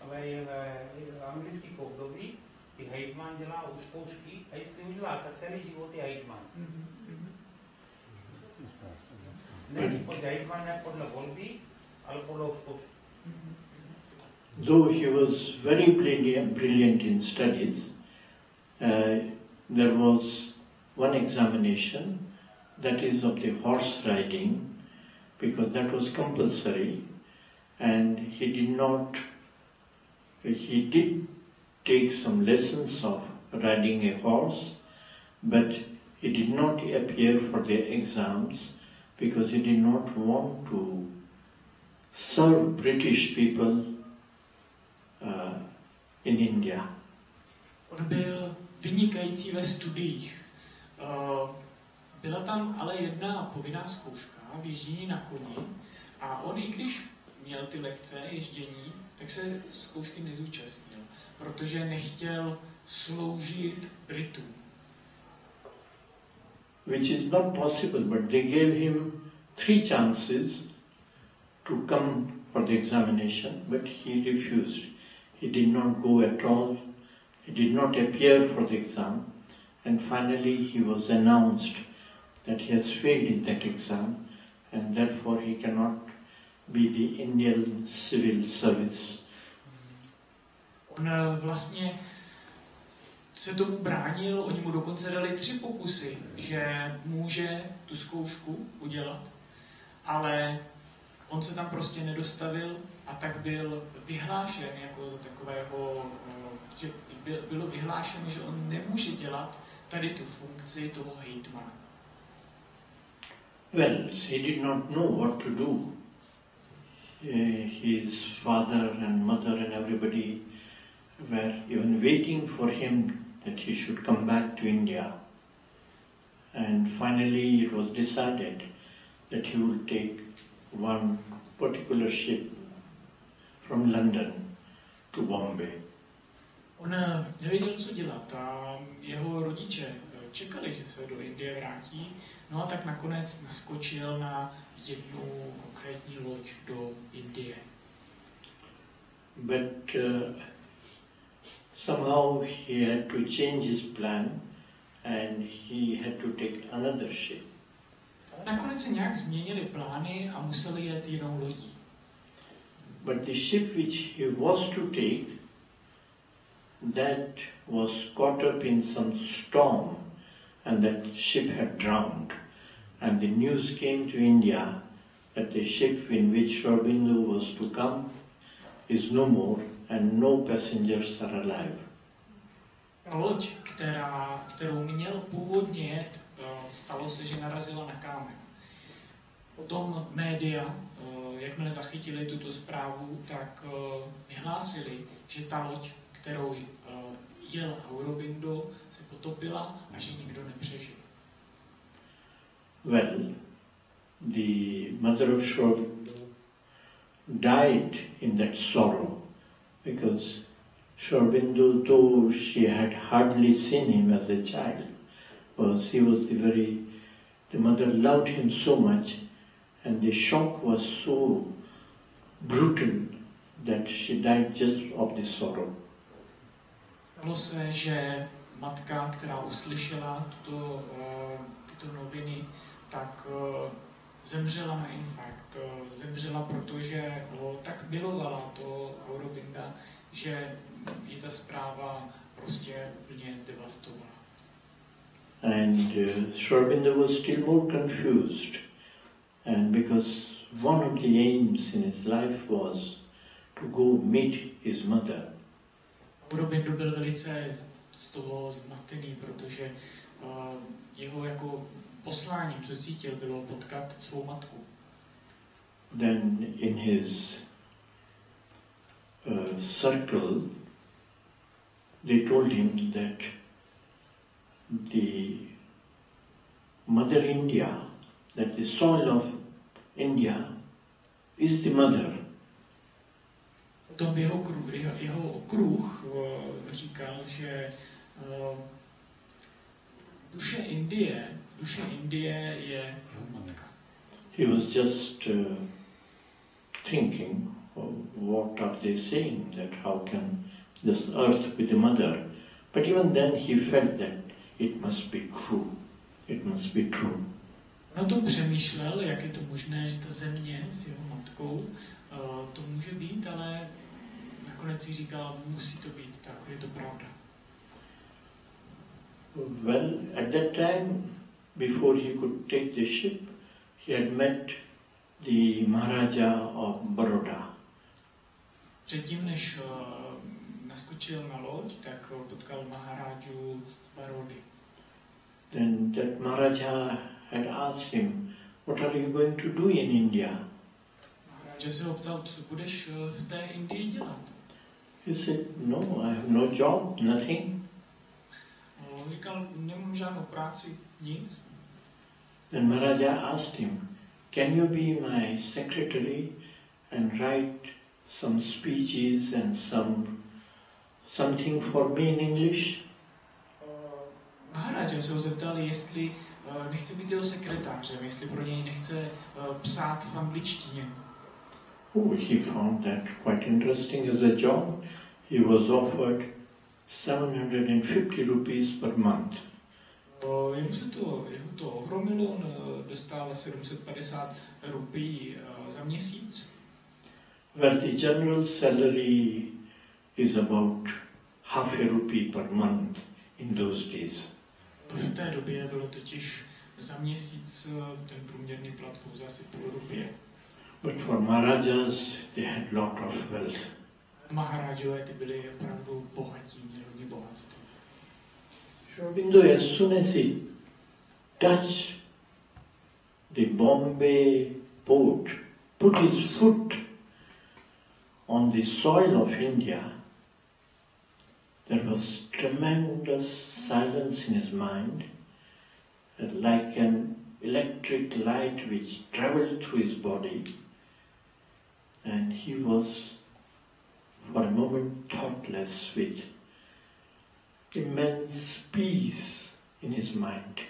Ale v anglických období ty hejtman dělá u zkoušky a jestli udělá, tak celý život je hejtman. Není hejtman ne podle volby, ale podle zkoušky. Though he was very brilliant in studies, there was one examination, that is of the horse riding, because that was compulsory, and he did take some lessons of riding a horse, but he did not appear for the exams because he did not want to serve British people in India. On byl vynikající ve studiích. Byla tam ale jedna povinná zkouška, ježdění na koni, a on, i když měl ty lekce ježdění, tak se zkoušky nezúčastnil, protože nechtěl sloužit Britům. Which is not possible, but they gave him 3 chances to come for the examination, but he refused. He did not go at all, he did not appear for the exam, and finally he was announced that he has failed in that exam, and therefore he cannot be the Indian civil service. On vlastně se tomu bránil, oni mu dokonce dali 3 pokusy, že může tu zkoušku udělat, ale on se tam prostě nedostavil a tak byl vyhlášen jako za takového, že bylo vyhlášeno, že on nemůže dělat tady tu funkci toho hejtmana. Well, he did not know what to do. His father and mother and everybody were even waiting for him that he should come back to India. And finally it was decided that he would take one particular ship from London to Bombay. On nevěděl, co dělat, a jeho rodiče čekali, že se do Indie vrátí, no a tak nakonec naskočil na jednu konkrétní loď do Indie. But somehow he had to change his plan and he had to take another ship. Nakonec se nějak změnili plány a museli jet jinou lodí. But the ship which he was to take, that was caught up in some storm and that ship had drowned. And the news came to India that the ship in which Shri Aurobindo was to come is no more and no passengers are alive. Ta loď, kterou měl původně jet, stalo se, že narazila na kámen. Potom média, jakmile zachytili tuto zprávu, tak vyhlásili, že ta loď, kterou jel Aurobindo, se potopila a že nikdo nepřežil. Well, the mother of Shri Aurobindo died in that sorrow because Shri Aurobindo, though she had hardly seen him as a child, the mother loved him so much, and the shock was so brutal that she died just of the sorrow. Stalo se, že matka, která uslyšela tyto noviny, tak zemřela na infarkt. Zemřela, protože ho tak milovala to Aurobinda, že ji ta zpráva prostě úplně zdevastovala. And Shri Aurobindo was still more confused, and because one of the aims in his life was to go meet his mother. Aurobindo byl velice z toho zmatený, protože jeho jako posláním, co cítil, bylo potkat svou matku. Then in his circle, they told him that the Mother India, that the soil of India is the mother. Potom jeho kruh říkal, že duše Indie je jeho matka. He was just thinking, what are they saying, that how can this earth be the mother? But even then he felt that it must be true. It must be true. No to přemýšlel, jak je to možné, že ta země s jeho matkou to může být, ale nakonec si říkal, musí to být tak, je to pravda. Well, at that time, before he could take the ship, he had met the Maharaja of Baroda. Předtím, než naskočil na loď, tak potkal Maharážu z Barody. Then that Maharaja had asked him, what are you going to do in India? Maharáža se ho ptal, co budeš v té Indii dělat. He said, no, I have no job, nothing. On říkal, nemám žádnou práci, nic. Then Maharaja asked him, can you be my secretary and write some speeches and something for me in English? Maharáža se ho zeptal, jestli nechce být jeho sekretářem, jestli pro něj nechce psát v angličtině. Oh, he found that quite interesting as a job. He was offered 750 rupees per month. Jeho to ohromilo, on dostal 750 rupí za měsíc. Where the general salary is about half a rupee per month in those days. V té době bylo totiž za měsíc ten průměrný plat pouze asi půl rupie. But for Maharajas, they had lot of wealth. Maharážové ty byli opravdu bohatí, měli hodně bohatství. Shri Aurobindo, as soon as he touched the Bombay port, put his foot on the soil of India, there was tremendous silence in his mind, like an electric light which traveled through his body, and he was for a moment thoughtless with immense peace in his mind.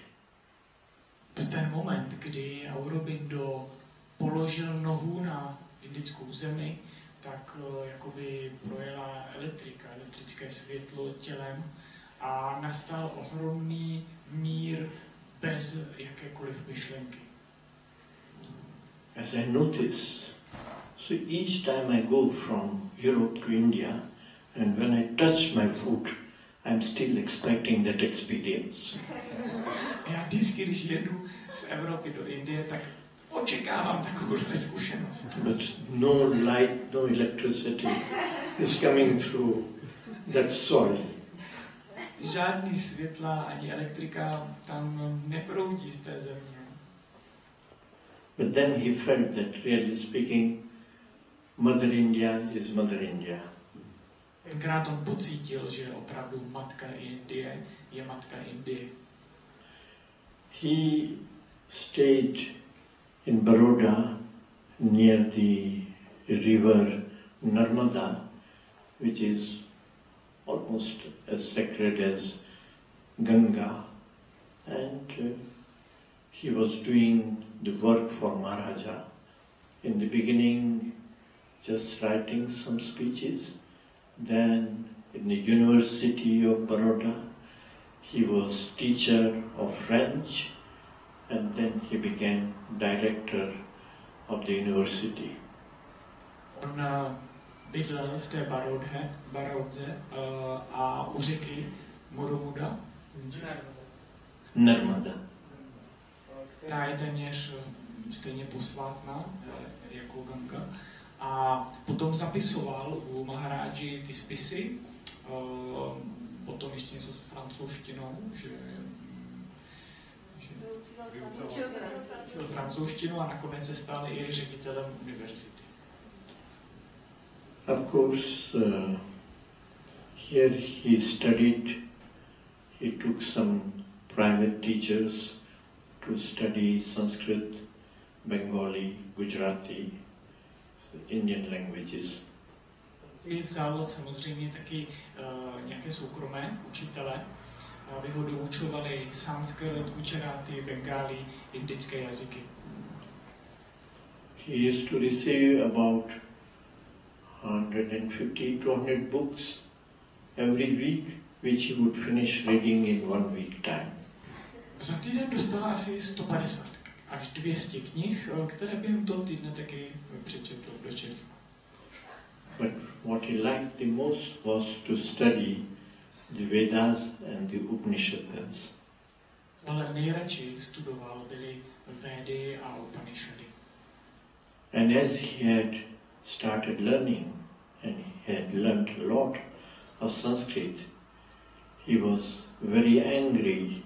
V ten moment, kdy Aurobindo položil nohu na indickou zemi, tak jakoby projela elektrické světlo tělem a nastal ohromný mír bez jakékoliv myšlenky. As I noticed, so each time I go from Europe to India, and when I touch my foot, I'm still expecting that experience. Já vždycky, když jedu z Evropy do Indie, tak očekávám takovouhle zkušenost. But no light, no electricity is coming through that soil. Žádný světla ani elektrika tam neproudí z té země. But then he felt that, really speaking, Mother India is Mother India. Tenkrát on pocítil, že opravdu matka Indie je matka Indie. He stayed in Baroda near the river Narmada, which is almost as sacred as Ganga, and he was doing the work for Maharaja. In the beginning, just writing some speeches. Then in the University of Baroda, he was teacher of French, and then he became director of the university. On bydlel v té Barodze a u řeky Morumuda, Narmada. která je téměř stejně posvátná jako Ganga. A potom zapisoval u Maharáži ty spisy, potom ještě něco s francouzštinou, že učil francouzštinu a nakonec se stal i ředitelem univerzity. Of course, here he studied, he took some private teachers to study Sanskrit, Bengali, Gujarati, Indian languages. Vzal samozřejmě taky nějaké soukromé učitele, aby ho doučovali sanskrt, gujarati, bengali, indické jazyky. He used to receive about 150-200 books every week, which he would finish reading in 1 week time. Za týden dostal asi 150 až 200 knih, které během toho týdne taky přečetl do Čech. But what he liked the most was to study the Vedas and the Upanishads. Ale nejradši studoval byly Védy a Upanishady. And as he had started learning, and he had learned a lot of Sanskrit, he was very angry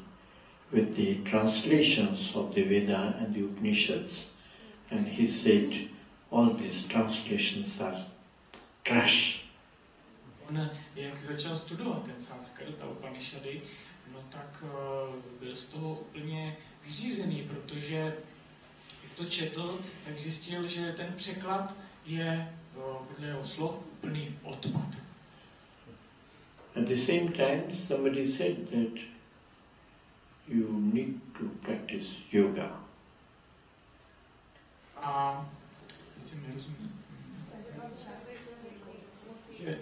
with the translations of the Veda and the Upanishads. And he said, all these translations are trash. On, jak začal studovat ten sanskrit a Upanishady, no tak byl z toho úplně vyřízený, protože jak to četl, tak zjistil, že ten překlad je podle jeho slov úplný odpad. At the same time, somebody said that you need to practice yoga. A teď jsem nerozuměl. Že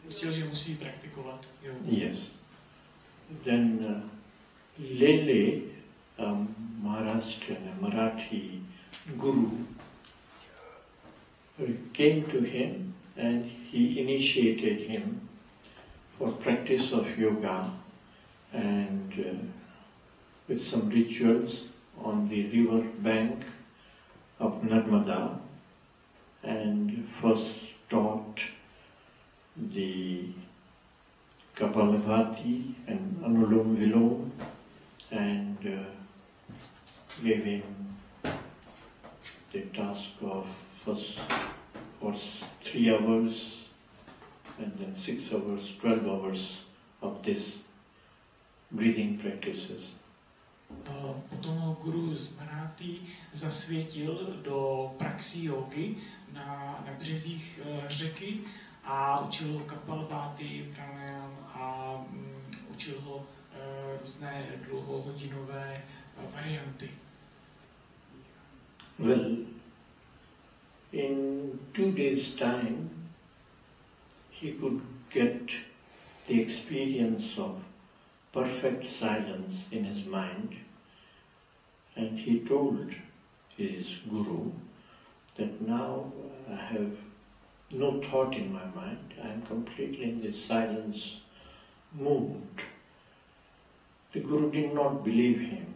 zjistil, že musí praktikovat jogu. Yes. Then Lele, Maharashtrian, Marathi guru, came to him and he initiated him for practice of yoga and with some rituals on the river bank of Narmada, and first taught the Kapalabhati and Anulom Vilom, and gave him the task of first 3 hours and then 6 hours, 12 hours of this breathing practices. Potom guru z Marathi zasvětil do praxí jógy na březích řeky a učil ho kapalbáty, pranayam a učil ho různé dlouhohodinové varianty. Well, in 2 days' time, he could get the experience of perfect silence in his mind, and he told his guru that now I have no thought in my mind, I am completely in this silence mood. The guru did not believe him.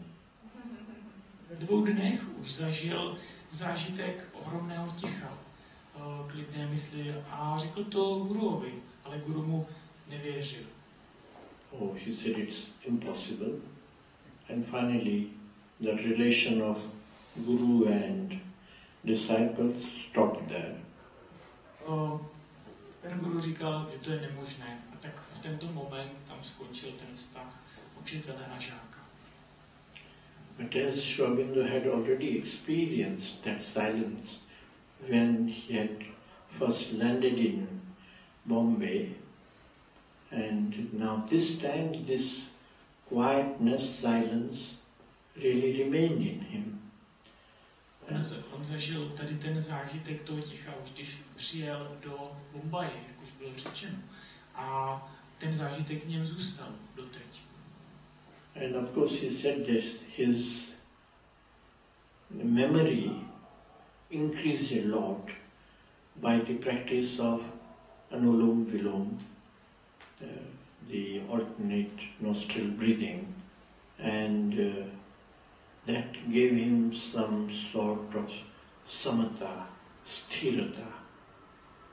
Ve 2 dnech už zažil zážitek ohromného ticha, klidné mysli a řekl to guruovi, ale guru mu nevěřil. Oh, he said it's impossible. And finally, the relation of guru and disciple stopped there. Ten guru říkal, že to je nemožné. A tak v tento moment tam skončil ten vztah učitele a žáka. But as Shri Aurobindo had already experienced that silence when he had first landed in Bombay, and now this time this quietness, silence really remained in him. On zažil tady ten zážitek toho ticha, už když přijel do Bombaje, jak už bylo řečeno. A ten zážitek v něm zůstal doteď. And of course he said that his memory increased a lot by the practice of Anulom Vilom, the alternate nostril breathing, and that gave him some sort of samatha, sthirata.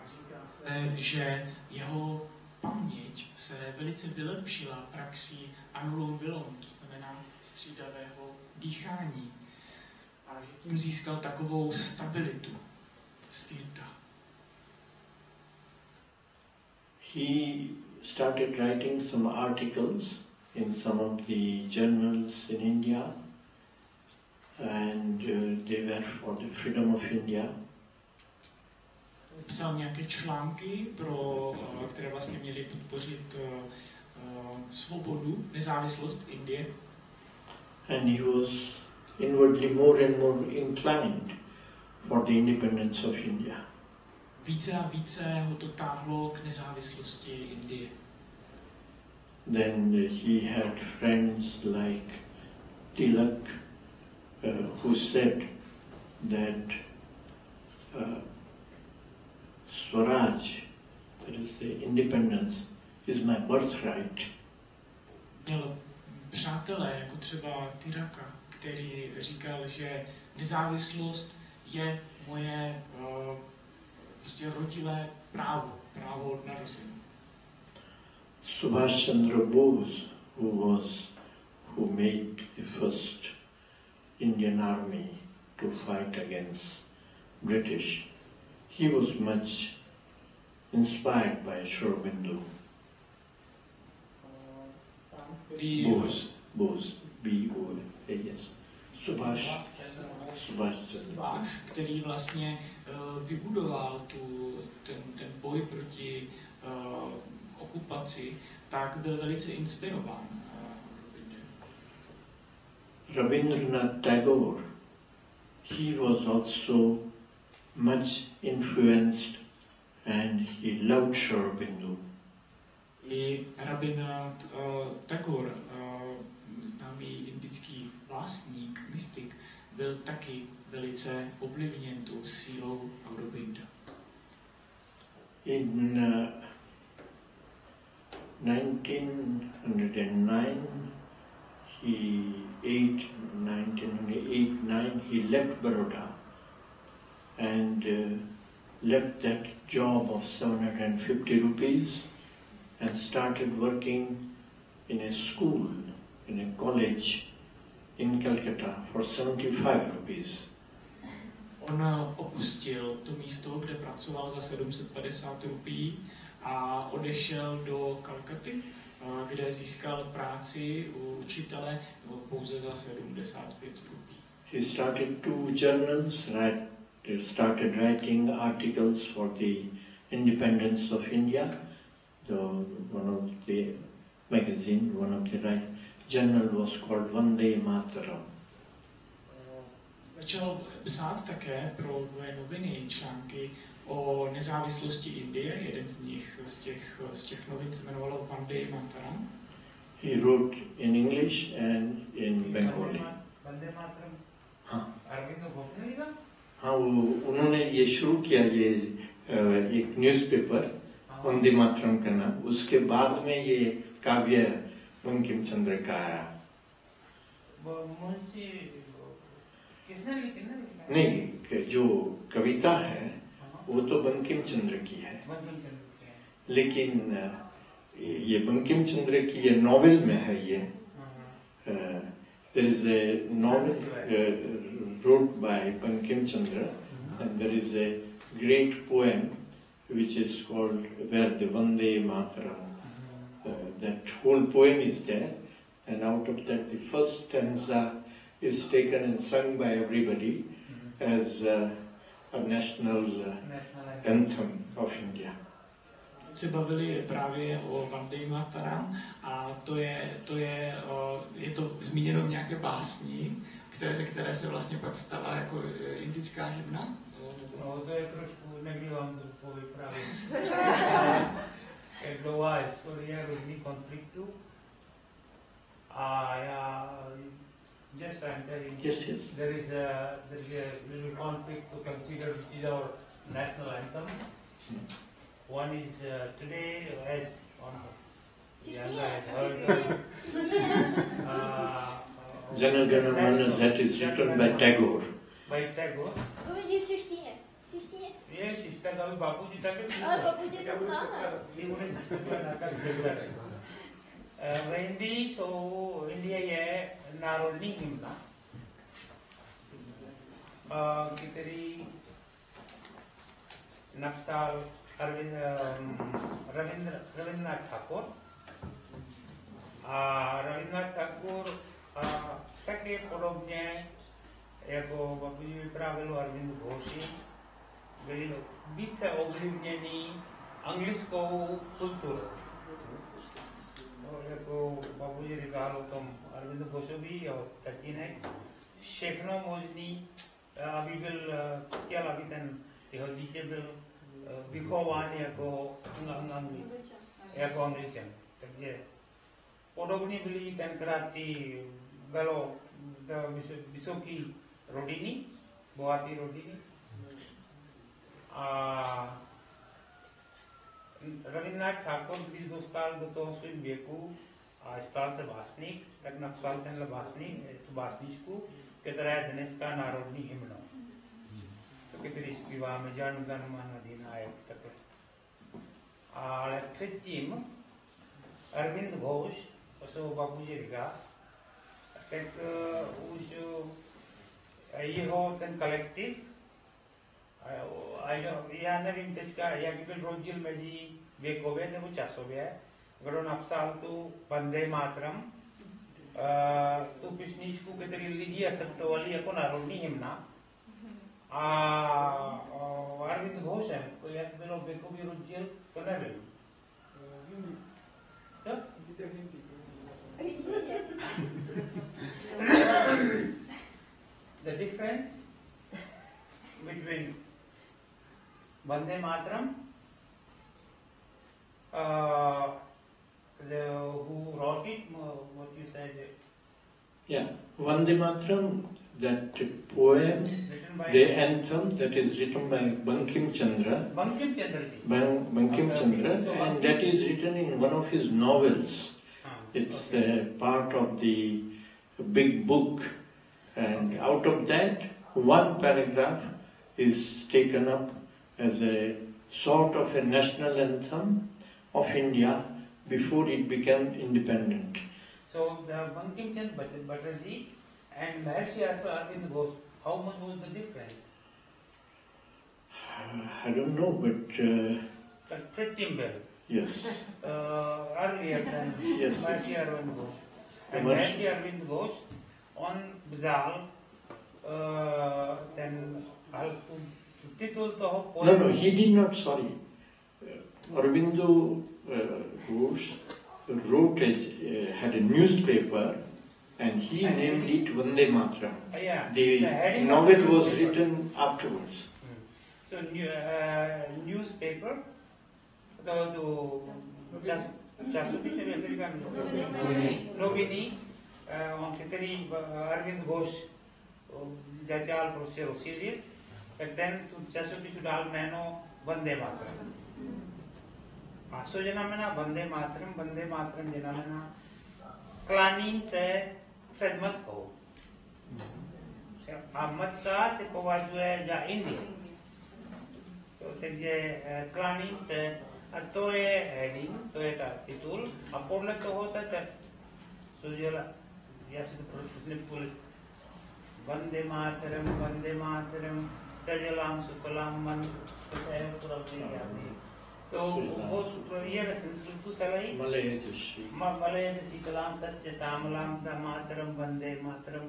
A říká se, že jeho paměť se velice vylepšila praxí Anulom Vilom, to znamená střídavého dýchání. A že tím získal takovou stabilitu, sthirta. He started writing some articles in some of the journals in India, and they were for the freedom of India. Psal nějaké články, které vlastně měly podpořit svobodu, nezávislost Indie. And he was inwardly more and more inclined for the independence of India. Více a více ho to táhlo k nezávislosti Indie. Then he had friends like Tilak who said that Swaraj, that is the independence, is my birthright. Měl přátelé, jako třeba Tiraka, který říkal, že nezávislost je moje prostě rodilé právo od narození. Subhash Chandra Bose, who made the first Indian army to fight against British, he was much inspired by Shri Aurobindo. Bose, B-O-A-S. Subhash Chandra. Který vlastně vybudoval ten boj proti okupaci, tak byl velice inspirován. Rabindranath Tagore, he was also much influenced and he loved Shri Aurobindo. I Rabindranath Tagore, známý indický básník, mystik, byl taky velice ovlivněn tou sílou Aurobinda. In 1909, he left Baroda and left that job of 750 rupees and started working in a school, in a college in Calcutta for 75 rupees. On opustil to místo, kde pracoval za 750 rupií a odešel do Kalkaty, kde získal práci u učitele pouze za 75 rupí. He started 2 journals, started writing articles for the independence of India. One of the journal was called Vande Mataram. Začal psát také pro dvě noviny články o nezávislosti Indie. Jeden z nich, z těch novin se jmenovalo Vande Mataram. He wrote in English and in Bengali. Vande Mataram. हाँ अरविंदो घोषणा लिखा? हाँ उन्होंने ये शुरू किया ये एक न्यूज़पेपर वंदे मातरम का नाम, उसके बाद में ये काव्य बंकिम चंद्र का आया। किसने लिखी ना? नहीं, जो कविता है वो तो बंकिम चंद्र की है, लेकिन ये बंकिम चंद्र की ये नॉवेल में है ये। There is a novel wrote by Bankim Chandra, and there is a great poem which is called Where the Vande Mataram. That whole poem is there, and out of that the first stanza is taken and sung by everybody as a national anthem of India. Se bavili právě o Vande Mataram a je to zmíněno v nějaké básni, které se vlastně pak stala jako indická hymna. No, to je trošku, někdy vám to vyprávět. Jak dlouhá historie různých konfliktů. A já, just I'm telling you, Yes. there is a little conflict to consider which is our national anthem. One is today, as on Jana Gana Mana, that is written by Tagore. By Tagore. Guruji v češtině. Je, šiška dali Bapu Ji taky. Ale Bapu Ji to známe. V Indii jsou, Indie je národní hymna, který napsal Rabindranath Tagore. A Rabindranath Tagore také podobně jako Bapu Ji vyprávěl Arvindu Ghoshi, byli více ovlivněni anglickou kulturou. Jako Bapu Ji říkal o tom Arvindu Ghoshovi, jeho tatínek, všechno možný, aby chtěl, aby jeho dítě byl vychován jako Angličan. Takže podobně byly tenkrát ty bylo vysoký rodiny, bohatý rodiny. A Rabindranath Thakur, když dostal do toho svým věku a stal se básník, tak napsal tenhle tu básničku, která je dneska národní hymnou. Který zpíváme Jan Gan Man Adhinayak také. Ale předtím Arvind Ghosh, to Bapu Ji říká, tak už jeho ten kolektiv, já nevím teďka, jak byl rozdíl mezi věkově nebo časově, kdo napsal tu Vande Mataram, tu písničku, kterou lidi akceptovali jako národní hymna. A Arvind Ghoshem, jak bylo věkový rozdíl, to nevím. Co? The difference between Vande Mataram, who wrote it, what you said? Yeah, Vande Mataram, that poem, the anthem that is written by Bankim Chandra, Bankim Chandra, and that is written in one of his novels. It's part of the big book, and out of that, one paragraph is taken up as a sort of a national anthem of India before it became independent. So the Bankim Chandra Bhattarji and Maharshi Arvind Ghosh, how much was the difference? I don't know, but pretty well. Yes. Earlier than Yes. Maharshi Arvind Ghosh. And Maharshi Arvind Ghosh on Bzal, then title the whole poem. No, he did not, sorry. Aurobindo Ghosh wrote had a newspaper and he named it Vande Mataram. Yeah, the novel was written afterwards. So newspaper, Novini, on který Arvind Ghosh začal prostě rozšířit, tak ten tu časopisu dal jméno Vande Mataram. A co znamená Vande Mataram? Vande Mataram znamená kláním se před matkou. A matka se považuje za Indii. Takže kláním se, a to je heading, to je ta titul, a podle toho se složila, já si to prostě nepůjdu, Vande Mataram, Sajalam Sufalam Man, to je pravděpodobně. तो वो ये संस्कृत सलाई मलय शीतलाम सस्य श्यामलाम मातरम वंदे मातरम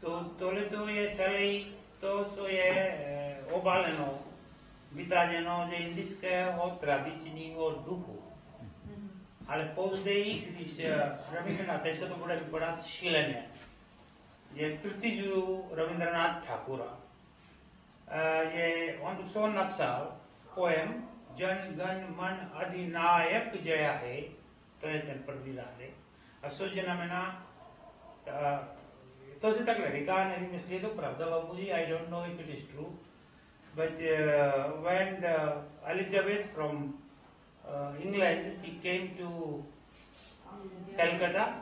तो तोले तो ये सलाई तो सो ये obaleno vytáženo že indické od tradiční od duchu. Ale později, když Rabindranath, teďka to bude vypadat šíleně, že kritizuju Rabindranath Thakura, on napsal poem Jan Gan Man Adhinayak Jaya hai, to je ten první řádek. A co znamená, to se takhle říká, nevím, jestli je to pravda, Bapuji, I don't know if it is true, but when Elizabeth from England, she came to Calcutta,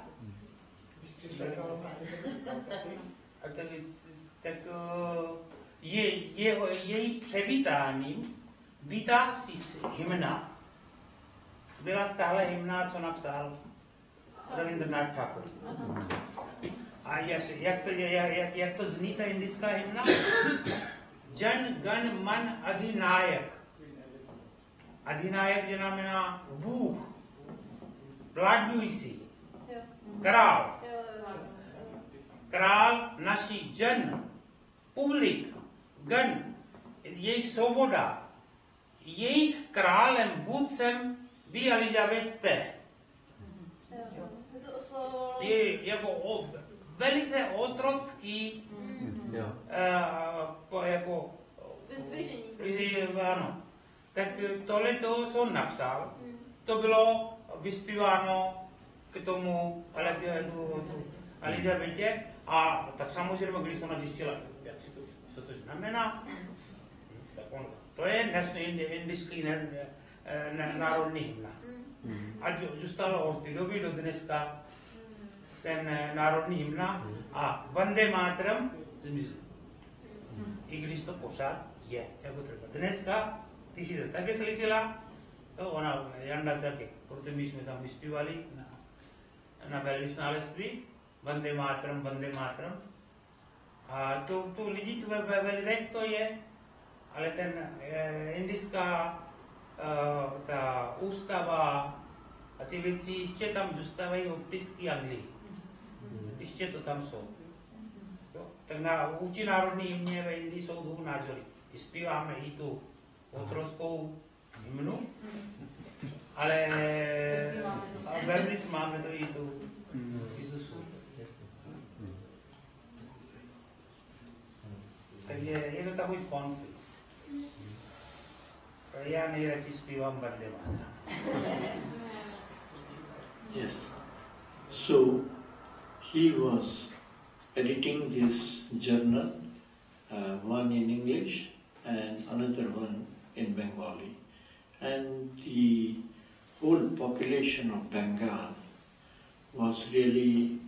tak její přivítání vítá si hymna, byla tahle hymna, co napsal Rabindranath Thakur. A jak to zní ta indická hymna? Jan Gan Man Adhinayak. Adhinayak znamená Bůh, vládnující, král. Král naší Jan, publik, Gan, jejich svoboda. Jejich králem, vůdcem, vy Elizabeth jste. Je jako velice otrocký, jako ano. Tak tohle to, co on napsal, to bylo vyspíváno k tomu, ale Elizabetě a tak samozřejmě, když ona zjistila, co to znamená, tak on, to je indický národní hymna. A zůstalo od té doby do dneska ten národní hymna a Vande Mataram zmizl. I když to pořád je, jako třeba dneska, ty si to také slyšela, to ona, Janda také, protože my jsme tam vyspívali na velvyslanectví, Vande Mataram, Vande Mataram. A to lidi tu ve lidech to je, ale ten indická ta ústava a ty věci ještě tam zůstávají opticky Anglii. Ještě to tam jsou. Tak na vůči národní hymně ve Indii jsou dvou názory. Zpíváme i tu otrockou hymnu, ale vevnitř máme to i tu Takže je to takový konflikt. Já nejradši zpívám Vande Mataram. Yes. So he was editing this journal, one in English and another one in Bengali. And the whole population of Bengal was really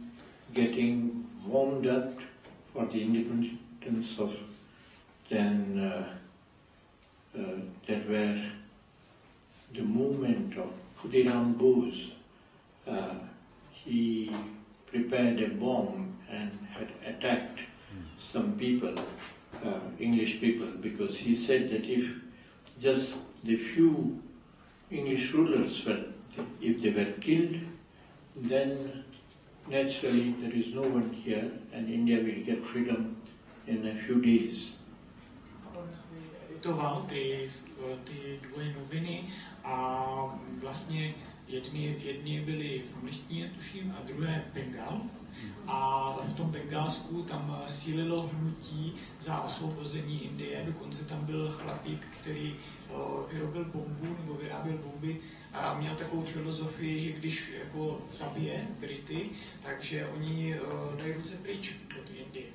getting warmed up for the independence of then that were the movement of Khudiram Bose. He prepared a bomb and had attacked some people, English people, because he said that if just the few English rulers were, if they were killed, then naturally there is no one here and India will get freedom in a few days. Editoval ty dvoje noviny a vlastně jedni byly v angličtině, tuším, a druhé Bengal. A v tom Bengálsku tam sílilo hnutí za osvobození Indie. Dokonce tam byl chlapík, který vyrobil bombu nebo vyráběl bomby a měl takovou filozofii, že když jako zabije Brity, takže oni dají ruce pryč do té Indie.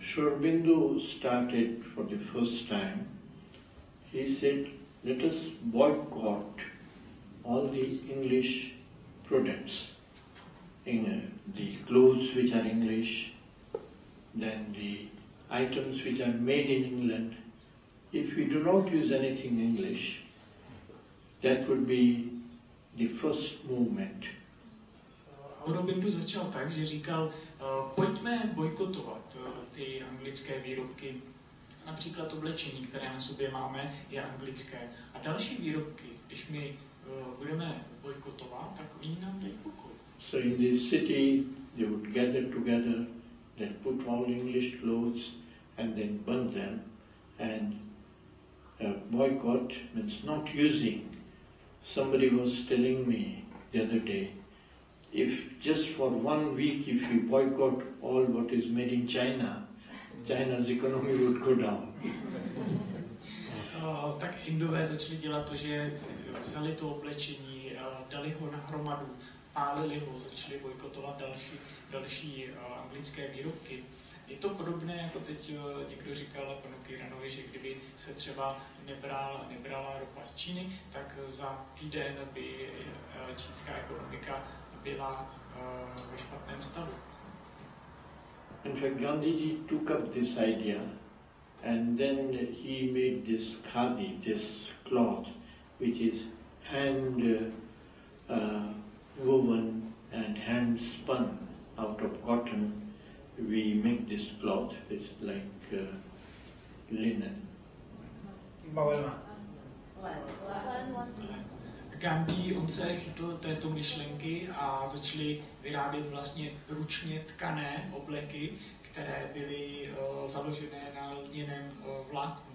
Shri Aurobindo started for the first time. He said, let us boycott all the English products, the clothes which are English, then the items which are made in England. If we do not use anything English, that would be the first movement. Aurobindo začal tak, že říkal, pojďme bojkotovat ty anglické výrobky. Například oblečení, které na sobě máme, je anglické. A další výrobky, když my budeme bojkotovat, tak oni nám dají pokoj. So in this city, they would gather together, then put all English clothes and then burn them. And boycott means not using. Somebody was telling me the other day, if just for 1 week, if you boycott all what is made in China, China's economy would go down. Tak Indové začali dělat to, že vzali to oblečení, dali ho na hromadu, pálili ho, začali bojkotovat další anglické výrobky. Je to podobné, jako teď někdo říkal panu Kiranovi, že kdyby se třeba nebrala ropa z Číny, tak za týden by čínská ekonomika byla ve špatném stavu. In fact, Gandhiji took up this idea and then he made this khadi, this cloth, which is hand woven and hand spun out of cotton. We make this cloth, it's like linen. Gandhi, on se chytl této myšlenky a začali vyrábět vlastně ručně tkané obleky, které byly založené na lněném vláknu.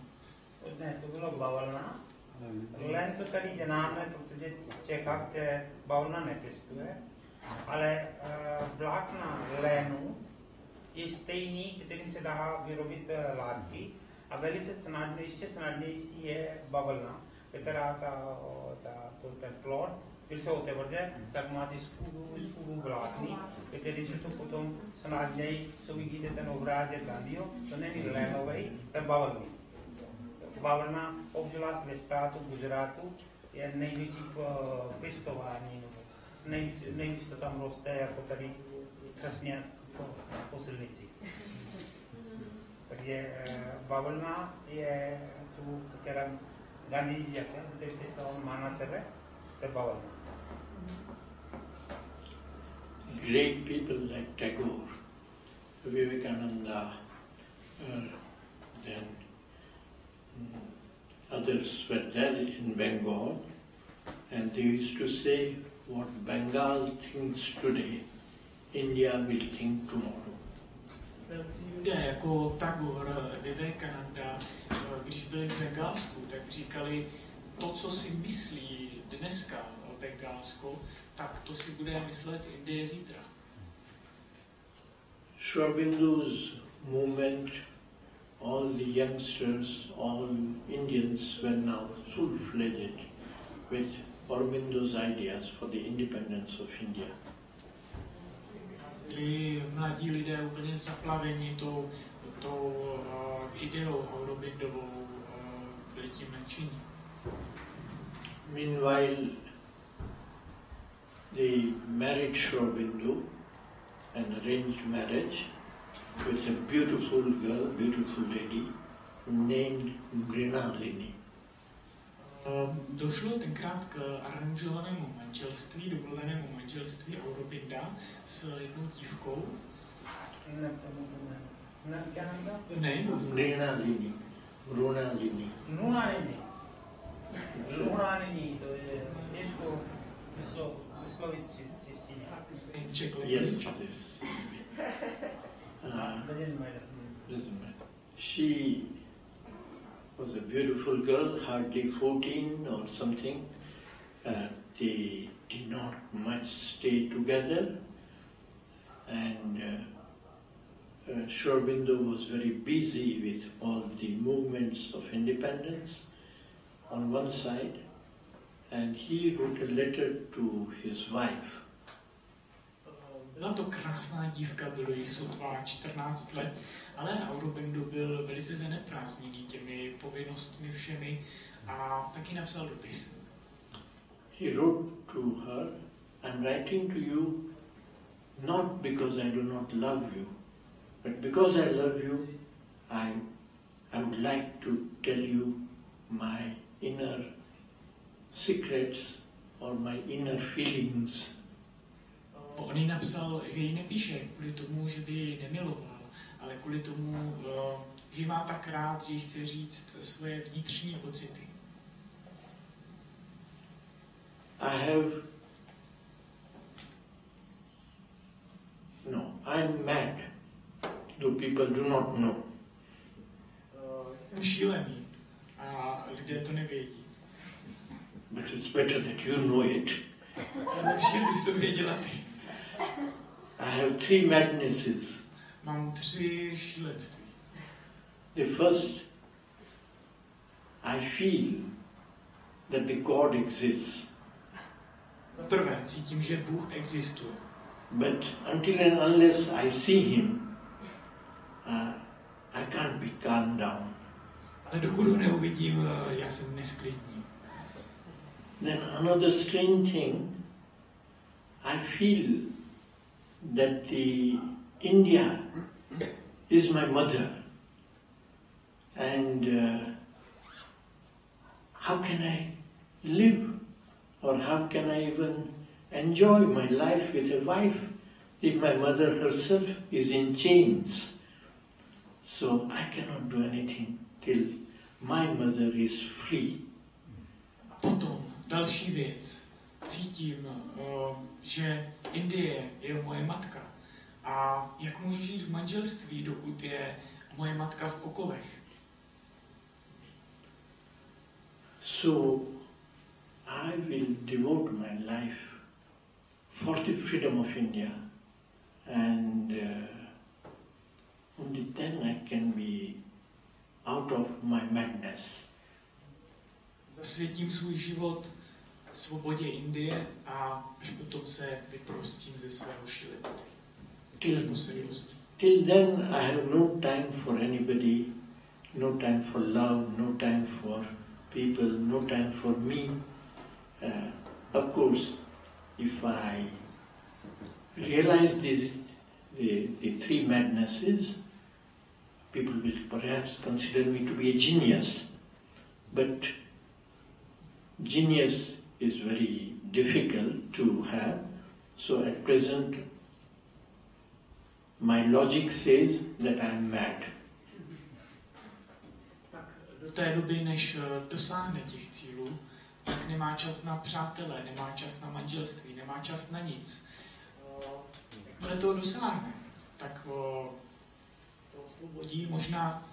Ne, to bylo bavlna. Len to tady známe, protože v Čechách se bavlna nepěstuje, ale vlákna lénu je stejný, kterým se dá vyrobit látky a velice snadné, ještě snadnější je bavlna, která ten plod, když se otevře, tak má ty skůru vlákny, který se to potom snadněji, co vidíte ten obrázek Gandhiho, to není lénovej, to je bavlný. Bavlna, obzvlášť ve státu Gujarátu, je největší pěstování, nejvíc to tam roste, jako tady přesně po silnici. Takže bavlna je tu, která Gandhi, jak se pěstoval, má na sebe, to je bavlna. Great people like Tagore, Vivekananda, then others were there in Bengal, and they used to say, what Bengal thinks today, India will think tomorrow. Velcí lidé jako Tagore, Vivekananda, když byli v Bengálsku, tak říkali, to, co si myslí dneska Bengálsko, tak to si bude myslet Indie zítra. Shri Aurobindo's movement, all the youngsters, all Indians were now full-fledged with Aurobindo's ideas for the independence of India. Byli mladí lidé úplně zaplaveni tou ideou Aurobindovou, byli tím nadšení. Meanwhile, they married Shri Aurobindo, an arranged marriage, with a beautiful girl, beautiful lady, named Mrinalini. Došlo tenkrát k aranžovanému manželství, dovolenému manželství Aurobinda s jednou dívkou. Ne, Mrinalini. Lunalini, to je těžko vyslovit češtině. Yes, yes. Doesn't matter. She was a beautiful girl, hardly 14 or something. They did not much stay together, and Shri Aurobindo was very busy with all the movements of independence on one side, and he wrote a letter to his wife. Byla to krásná dívka, bylo jí sotva 14 let, ale Aurobindo byl velice zaneprázdněný těmi povinnostmi všemi a taky napsal dopis. He wrote to her, I'm writing to you not because I do not love you, but because I love you, I would like to tell you my inner secrets or my inner feelings. On jí napsal, že jí nepíše kvůli tomu, že by ji nemiloval, ale kvůli tomu, že ji má tak rád, že jí chce říct svoje vnitřní pocity. I'm mad, though people do not know. Jsem šílený a lidé to nevědí. But it's better that you know it. Ale lepší, abys to věděla ty. I have 3 madnesses. Mám 3 šílenství. The first, I feel that the God exists. Za prvé cítím, že Bůh existuje. But until and unless I see him, I can't be calmed down. Ale dokud ho neuvidím, já jsem nesklidný. Then another strange thing, I feel that the India is my mother, and how can I live, or how can I even enjoy my life with a wife if my mother herself is in chains? So I cannot do anything till my mother is free. A potom další věc. Cítím, že Indie je moje matka. A jak můžu žít v manželství, dokud je moje matka v okovech? So I will devote my life for the freedom of India, and only then I can be out of my madness. zasvětím svůj život svobodě Indie a až potom se vyprostím ze svého šílenství. Till then I have no time for anybody, no time for love, no time for people, no time for me. Of course, if I realize the three madnesses, people will perhaps consider me to be a genius. But genius is very difficult to have, so at present my logic says that I am mad. Tak do té doby, než dosáhne těch cílů, tak nemá čas na přátele, nemá čas na manželství, nemá čas na nic. Jakmile toho dosáhne, tak z toho svobodí možná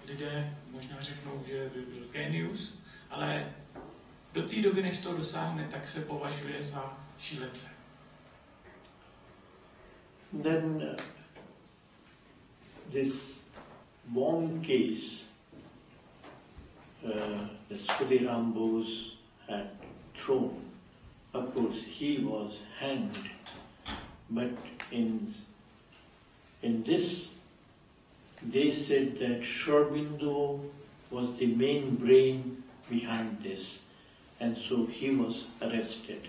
lidé možná řeknou, že by byl genius, ale do té doby, než to dosáhne, tak se považuje za šílence. Then this one case that Shri Aurobindo had thrown, of course he was hanged, but in this they said that Shri Aurobindo was the main brain behind this, and so he was arrested.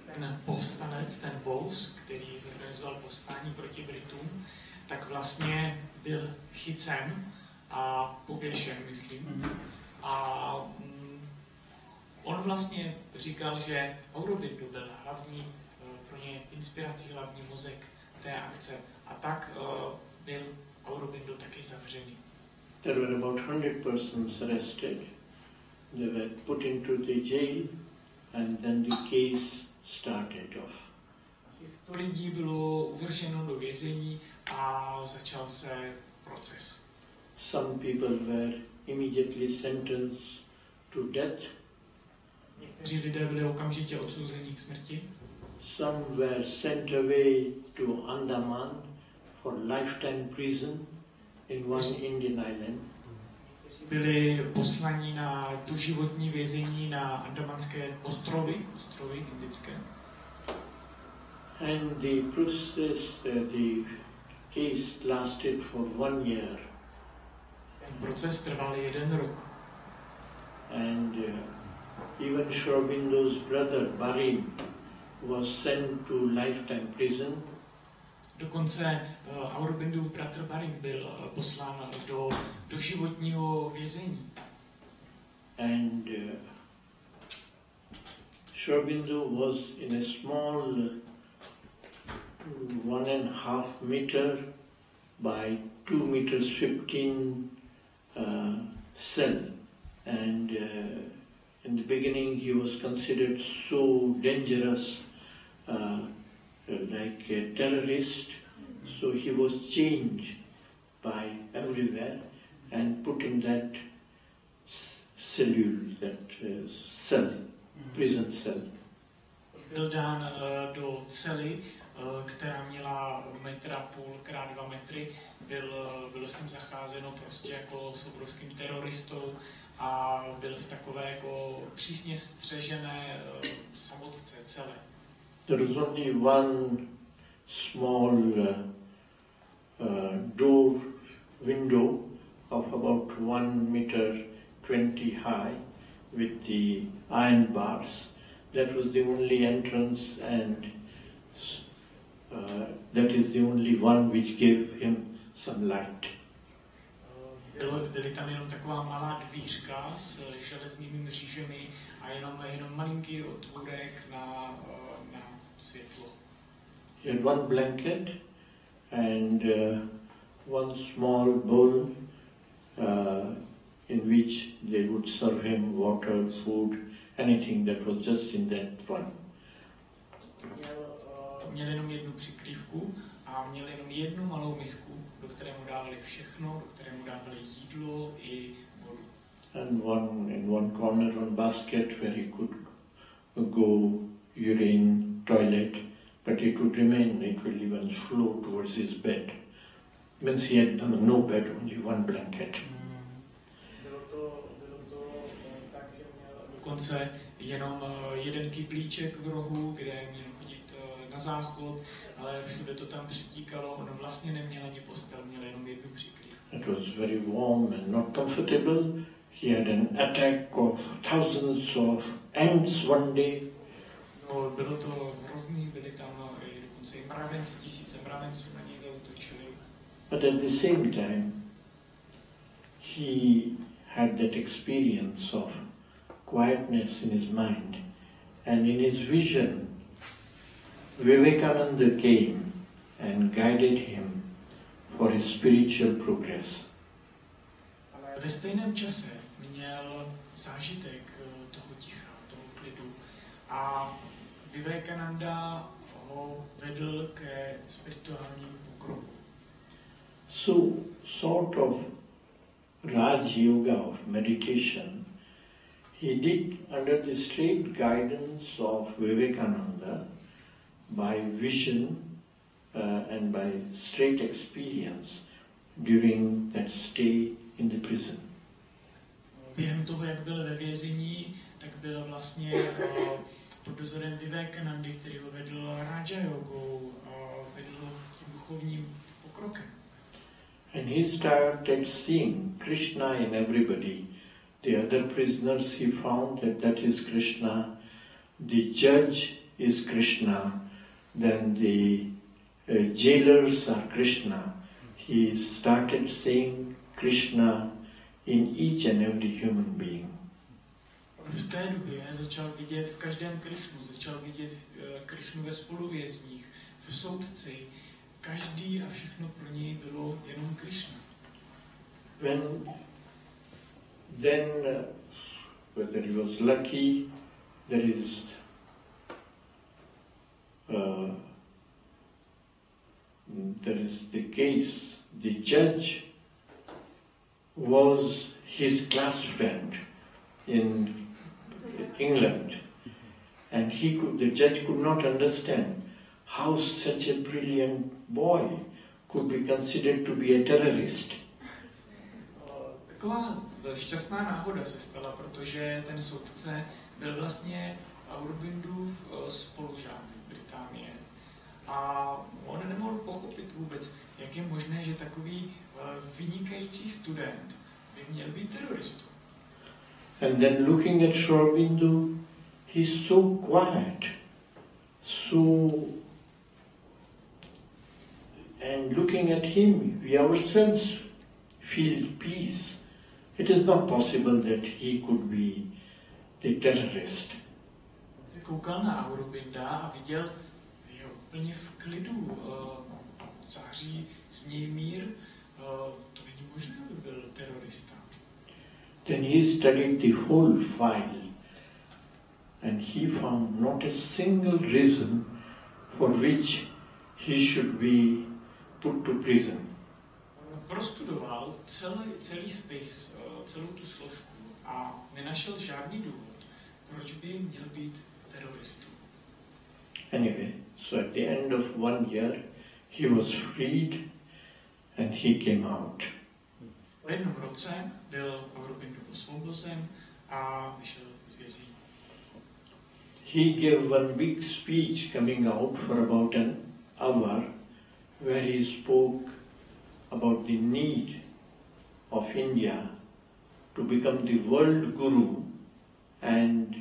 Ten povstanec, ten Bose, který zorganizoval povstání proti Britům, tak vlastně byl chycen a pověšen, myslím. A on vlastně říkal, že Aurobindo byl hlavní, pro ně inspirací, hlavní mozek té akce. A tak byl Aurobindo taky zavřený. There were about 100 persons arrested. They were put into the jail and then the case started off. Asi 100 lidí bylo uvrženo do vězení a začal se proces. Some people were immediately sentenced to death. Někteří lidé byli okamžitě odsouzeni k smrti. Some were sent away to Andaman for lifetime prison in one Indian island. Byli poslani na doživotní vězení na Andamanské ostrovy indické. And the process, the case lasted for 1 year. Ten proces trval 1 rok. And even Shri Aurobindo's brother Barim was sent to lifetime prison. Dokonce Aurobindův bratr Barim byl poslán do doživotního vězení. And Shri Aurobindo was in a small 1.5 meter by 2 meters 15 cell. And in the beginning he was considered so dangerous, like a terrorist, so he was changed by everywhere and put in that cellule, cell, prison cell. Byl dán do cely, která měla 1,5 metru krát 2 metry. Bylo s ním zacházeno prostě jako s obrovským teroristou a byl v takové jako přísně střežené samotce celé. There was only one small door window of about 1 meter 20 high with the iron bars. That was the only entrance, and that is the only one which gave him some light. Byly tam jenom taková malá dvířka s železnými mřížemi a jenom malinký otvůrek na světlo. He had one blanket and one small bowl in which they would serve him water, food, anything that was just in that one. Měl jenom jednu přikrývku a měl jenom jednu malou misku, do které mu dávali všechno, do které mu dávali jídlo i vodu. And in one corner, one basket where he could go urine, toilet, but it would remain, it will even flow towards his bed. Means he had no bed, only one blanket. Bylo to dokonce jenom jeden kyblíček v rohu, kde měl chodit na záchod, ale všude to tam přitíkalo, on vlastně neměl ani postel, měl jenom jednu přikrývku. It was very warm and not comfortable. He had an attack of thousands of ants one day. No, bylo to hrozný, byly tam dokonce i mravenci, tisíce mravenců na něj zaútočili. But at the same time, he had that experience of quietness in his mind. And in his vision, Vivekananda came and guided him for his spiritual progress. Ale ve stejném čase měl zážitek toho ticha, toho klidu a Vivekananda ho vedl ke spirituálnímu pokroku. So, sort of Raj Yoga of meditation, he did under the straight guidance of Vivekananda by vision and by straight experience during that stay in the prison. Během toho, jak byl ve vězení, tak byl vlastně pod dozorem Vivekanandy, který ho vedl Raja jogou, vedl tím duchovním pokrokem. And he started seeing Krishna in everybody. The other prisoners, he found that that is Krishna. The judge is Krishna. Then the jailers are Krishna. He started seeing Krishna in each and every human being. V té době začal vidět v každém Krišnu, začal vidět Krišnu ve spoluvězních, v soudci. Každý a všechno pro něj bylo jenom Krišna. Then, whether he was lucky, there is the case. The judge was his class friend in England, and the judge could not understand how such a brilliant boy could be considered to be a terrorist. Taková šťastná náhoda se stala, protože ten soudce byl vlastně Aurobindův spolužák z Británie. A on nemohl pochopit vůbec, jak je možné, že takový vynikající student by měl být teroristou. And then looking at Shri Aurobindo, he's so quiet, and looking at him, we ourselves feel peace. It is not possible that he could be the terrorist. Se koukal na Aurobinda a viděl, že úplně v klidu, září z něj mír, to není možné, aby byl terorista. Then he studied the whole file and he found not a single reason for which he should be put to prison. Prostudoval celý spis, celou tu složku a nenašel žádný důvod, proč by měl být teroristou. Anyway, so at the end of 1 year, he was freed and he came out. Po jednom roce byl Aurobindo osvobozen a vyšel z vězení. He gave one big speech coming out for about an hour where he spoke about the need of India to become the world guru, and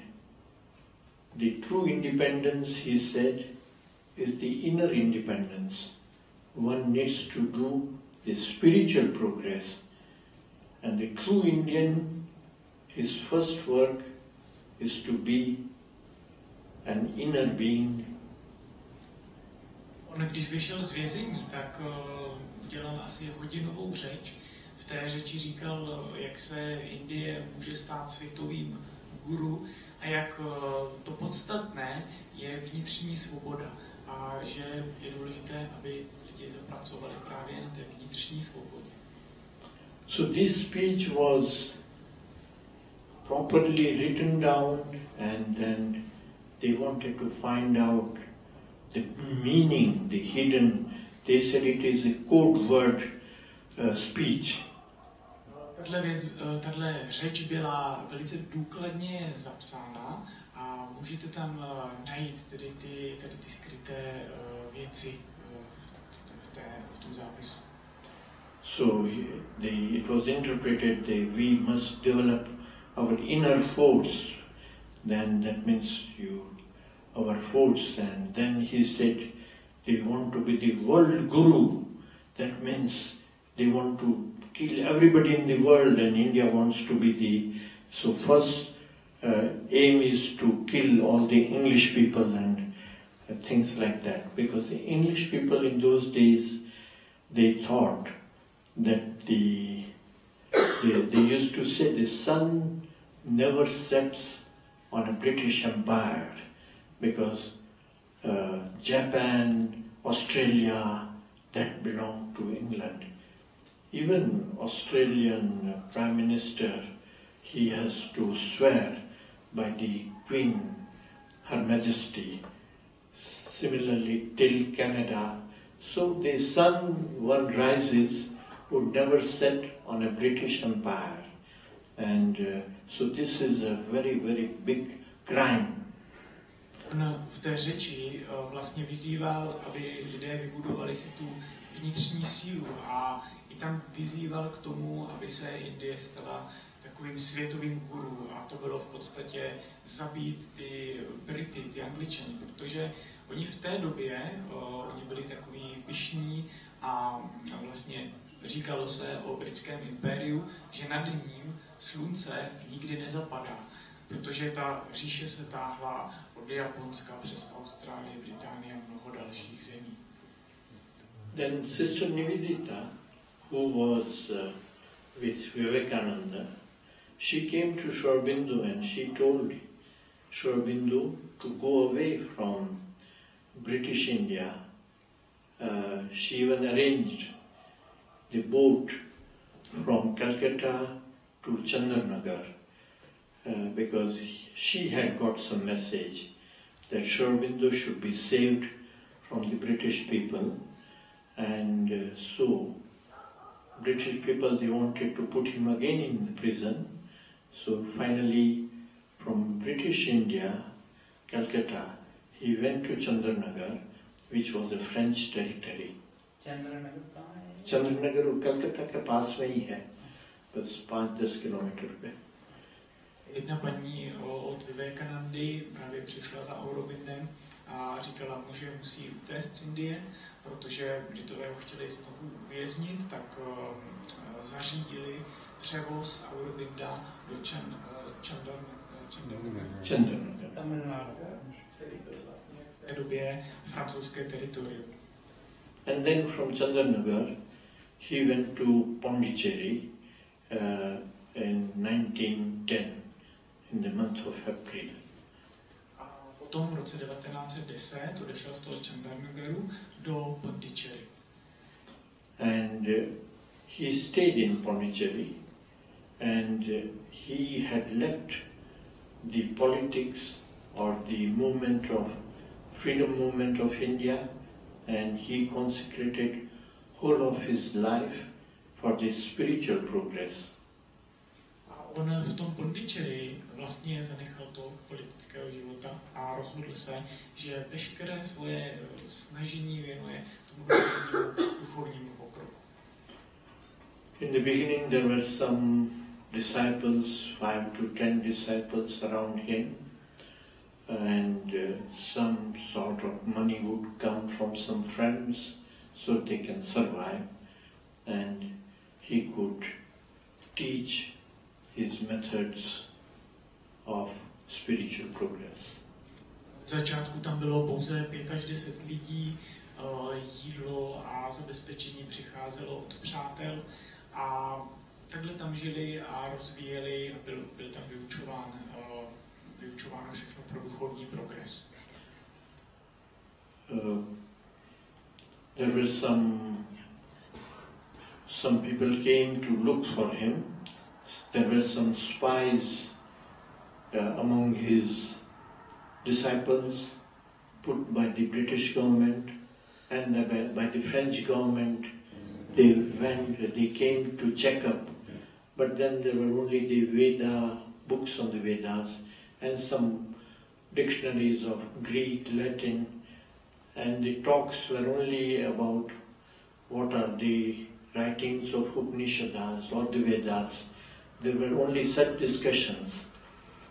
the true independence, he said, is the inner independence. One needs to do the spiritual progress, and the true Indian, his first work is to be an inner being. On, když vyšel z vězení, tak udělal asi hodinovou řeč. V té řeči říkal, jak se Indie může stát světovým guru a jak to podstatné je vnitřní svoboda a že je důležité, aby lidi zapracovali právě na té vnitřní svobodě. So this speech was properly written down, and then they wanted to find out the meaning, the hidden. They said it is a code word speech. Tahle řeč byla velice důkladně zapsána a můžete tam najít tedy ty skryté věci v tom zápisu. So it was interpreted that we must develop our inner force. Then that means our force. And then he said they want to be the world guru. That means they want to kill everybody in the world, and India wants to be the. So first aim is to kill all the English people and things like that. Because the English people in those days, they thought that they used to say the sun never sets on a British Empire, because Japan, Australia, that belonged to England. Even Australian Prime Minister, he has to swear by the Queen, Her Majesty. Similarly, till Canada. So the sun, one rises, would never set on a British Empire. And so this is a very, very big crime. On v té řeči vlastně vyzýval, aby lidé vybudovali si tu vnitřní sílu a i tam vyzýval k tomu, aby se Indie stala takovým světovým guru, a to bylo v podstatě zabít ty Brity, ty Angličany, protože oni v té době, oni byli takový pyšní a vlastně říkalo se o britském impériu, že nad ním slunce nikdy nezapadá, protože ta říše se táhla od Japonska přes Austrálii, Británii a mnoho dalších zemí. Then Sister Nivedita, who was with Vivekananda, she came to Shri Aurobindo and she told Shri Aurobindo to go away from British India. She even arranged the boat from Calcutta to Chandranagar because she had got some message that Shri Aurobindo should be saved from the British people, and so British people, they wanted to put him again in the prison. So finally, from British India, Calcutta, he went to Chandranagar, which was a French territory. Chandranagar कलकत्ता के पास में ही है, बस 5-10 किलोमीटर पे. Jedna paní od Vivekanandy právě přišla za Aurobindem a říkala mu, že musí utéct z Indie, protože Britové ho chtěli znovu uvěznit, tak zařídili převoz Aurobinda do Chandranagar. V té době francouzské teritorium. And then from Chandranagar, he went to Pondicherry in 1910, in the month of April. A potom v roce 1910 odešel z toho Chandranaгаru do Pondicherry. And he stayed in Pondicherry, and he had left the politics or the freedom movement of India, and he consecrated whole of his life for the spiritual progress. A on v tom Pondicherry vlastně zanechal to politického života a rozhodl se, že veškeré svoje snažení věnuje tomu duchovnímu pokroku. In the beginning there were some disciples, 5 to 10 disciples around him, and some sort of money would come from some friends so they can survive, and he could teach his methods of spiritual progress. V začátku tam bylo pouze 5 až 10 lidí, jídlo a zabezpečení přicházelo od přátel a takhle tam žili a rozvíjeli a byl tam vyučováno všechno pro duchovní progres. There were some people came to look for him. There were some spies among his disciples put by the British government and by the French government. They came to check up but then there were only the Veda, books on the Vedas, and some dictionaries of Greek, Latin, and the talks were only about what are the writings of Upanishads or the Vedas. There were only such discussions.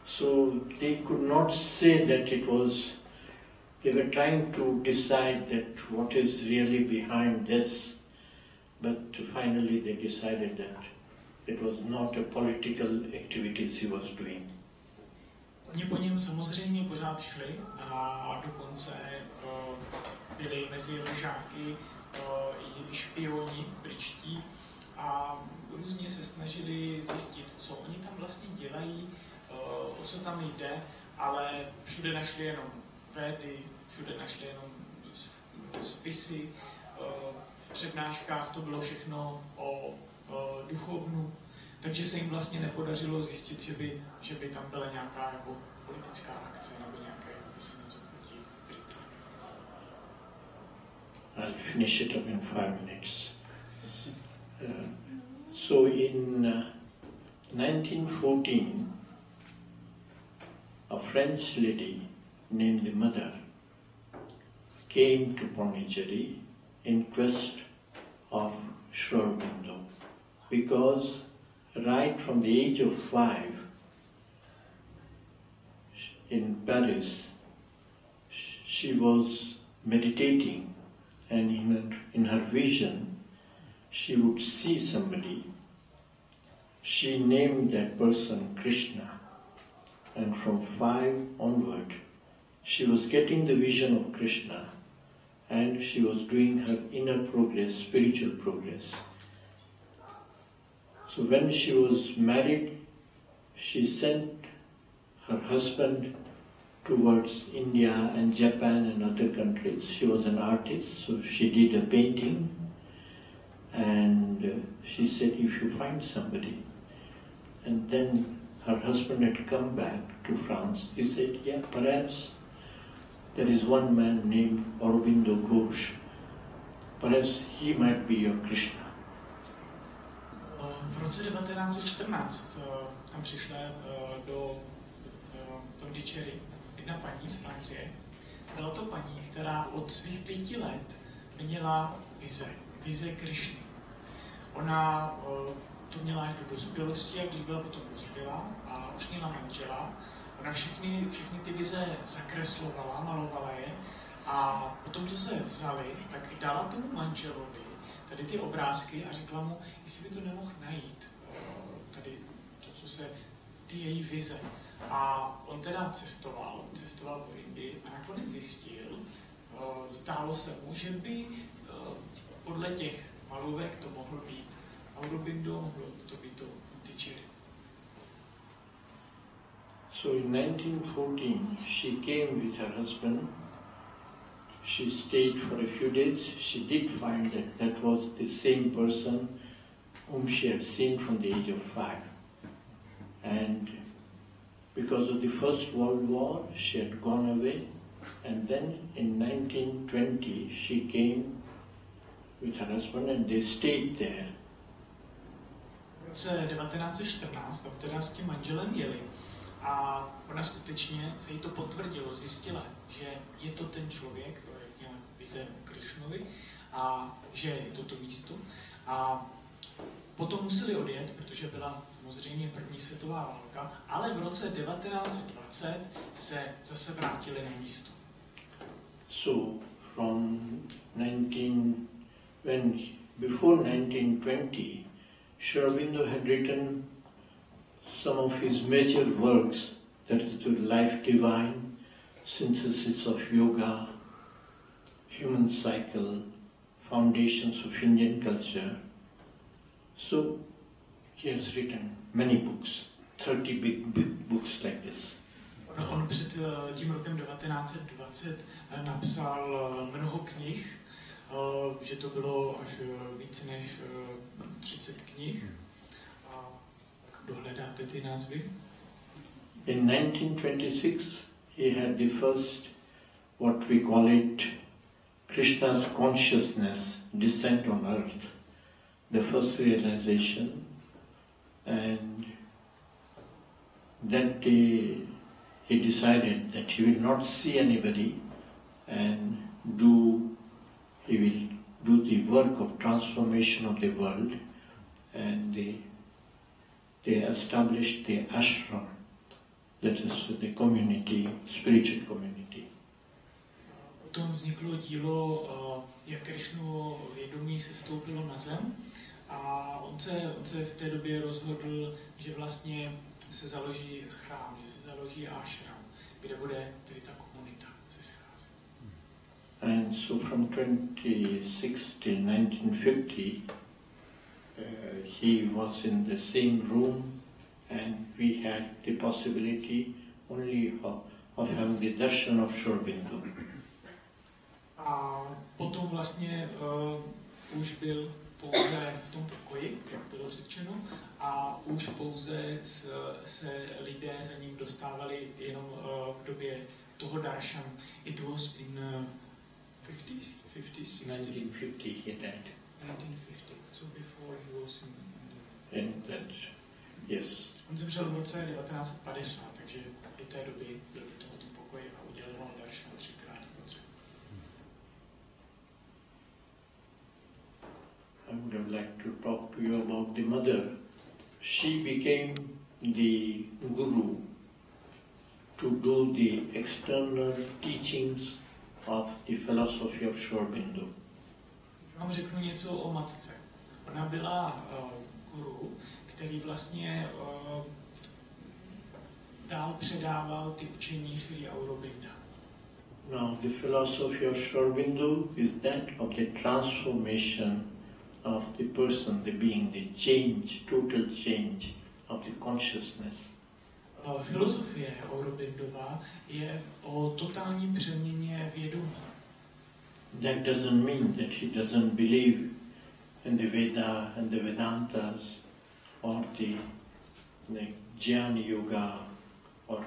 So they could not say that it was, they were trying to decide that what is really behind this, but finally they decided that it was not a political activities he was doing. Oni po něm samozřejmě pořád šli a dokonce byli mezi jeho žáky i špioni britští a různě se snažili zjistit, co oni tam vlastně dělají, o co tam jde, ale všude našli jenom védy, všude našli jenom spisy, v přednáškách to bylo všechno o duchovnu, takže se jim vlastně nepodařilo zjistit, že by tam byla nějaká jako politická akce nebo nějaké něco proti Britům. I'll finish it up in 5 minutes. So in 1914, a French lady named the Mother came to Pondicherry in quest of Shri Aurobindo, because right from the age of 5 in Paris, she was meditating, and in her vision she would see somebody. She named that person Krishna, and from 5 onward she was getting the vision of Krishna, and she was doing her inner progress, spiritual progress. So when she was married, she sent her husband towards India and Japan and other countries. She was an artist, so she did a painting, and she said, if you find somebody. And then her husband had come back to France. He said, yeah, perhaps there is one man named Aurobindo Ghosh. Perhaps he might be your Krishna. V roce 1914 tam přišla do Pondicherry jedna paní z Francie. Byla to paní, která od svých 5 let měla vize Krišny. Ona to měla až do dospělosti, a když byla potom dospělá a už měla manžela, ona všechny ty vize zakreslovala, malovala je a potom, co se vzali, tak dala tomu manželovi tady ty obrázky a řekla mu, jestli by to nemohl najít, tady to, co se, ty její vize. A on teda cestoval po Indii a nakonec zjistil, zdálo se mu, že by podle těch malůvek to mohl být Aurobindo, mohlo to být to Pondicherry. So in 1914 she came with her husband. She stayed for a few days. She did find that that was the same person whom she had seen from the age of 5. And because of the First World War, she had gone away. And then in 1920, she came with her husband and they stayed there. V roce 1914 tam teda s tím manželem jeli a ona skutečně se jí to potvrdilo, zjistila, že je to ten člověk, jak měla vize Krišnovi, a že je to místo. A potom museli odjet, protože byla samozřejmě první světová válka, ale v roce 1920 se zase vrátili na místo. So before 1920, Shri Aurobindo had written some of his major works, that is the Life Divine, Synthesis of Yoga, Human Cycle, Foundations of Indian Culture. So he has written many books, 30 big books like this. On před tím rokem 1920 napsal mnoho knih, že to bylo až více než 30 knih. Dohledáte ty názvy? In 1926 he had the first, what we call it, Krishna's consciousness, descent on earth. The first realization. And in 1927 he had the And that day he decided that he will not see anybody and he will do the work of transformation of the world, and they established the ashram, that is the community, spiritual community. Potom vzniklo dílo, jak Krišnu vědomí sestoupilo na zem, a on se v té době rozhodl, že vlastně se založí chrám, že se založí ashram, kde bude tedy ta komunita se scházet. And so from 26 till 1950, he was in the same room, and we had the possibility only of having the darshan of Shri Aurobindo. A potom vlastně už byl pouze v tom pokoji, jak bylo řečeno, a už pouze se lidé za ním dostávali jenom v době toho daršanu. It was in 50s, 60s? 1950 he died. 1950, so before he was In that, yes. On zemřel v roce 1950, takže i té doby byl v tomto pokoji a udělal daršan 3krát v roce. I would have liked to talk to you about the mother. She became the guru to do the external teachings of the philosophy of Shri Aurobindo. Vám řeknu něco o matce. Ona byla guru, který vlastně dál předával ty učení Shri Aurobinda. Now, the philosophy of Shri Aurobindo is that of the transformation of the person, the being, the change, total change of the consciousness. Filozofie Aurobindova je o totální přeměně vědomí. That doesn't mean that he doesn't believe in the Veda and the Vedantas or the Jnana Yoga or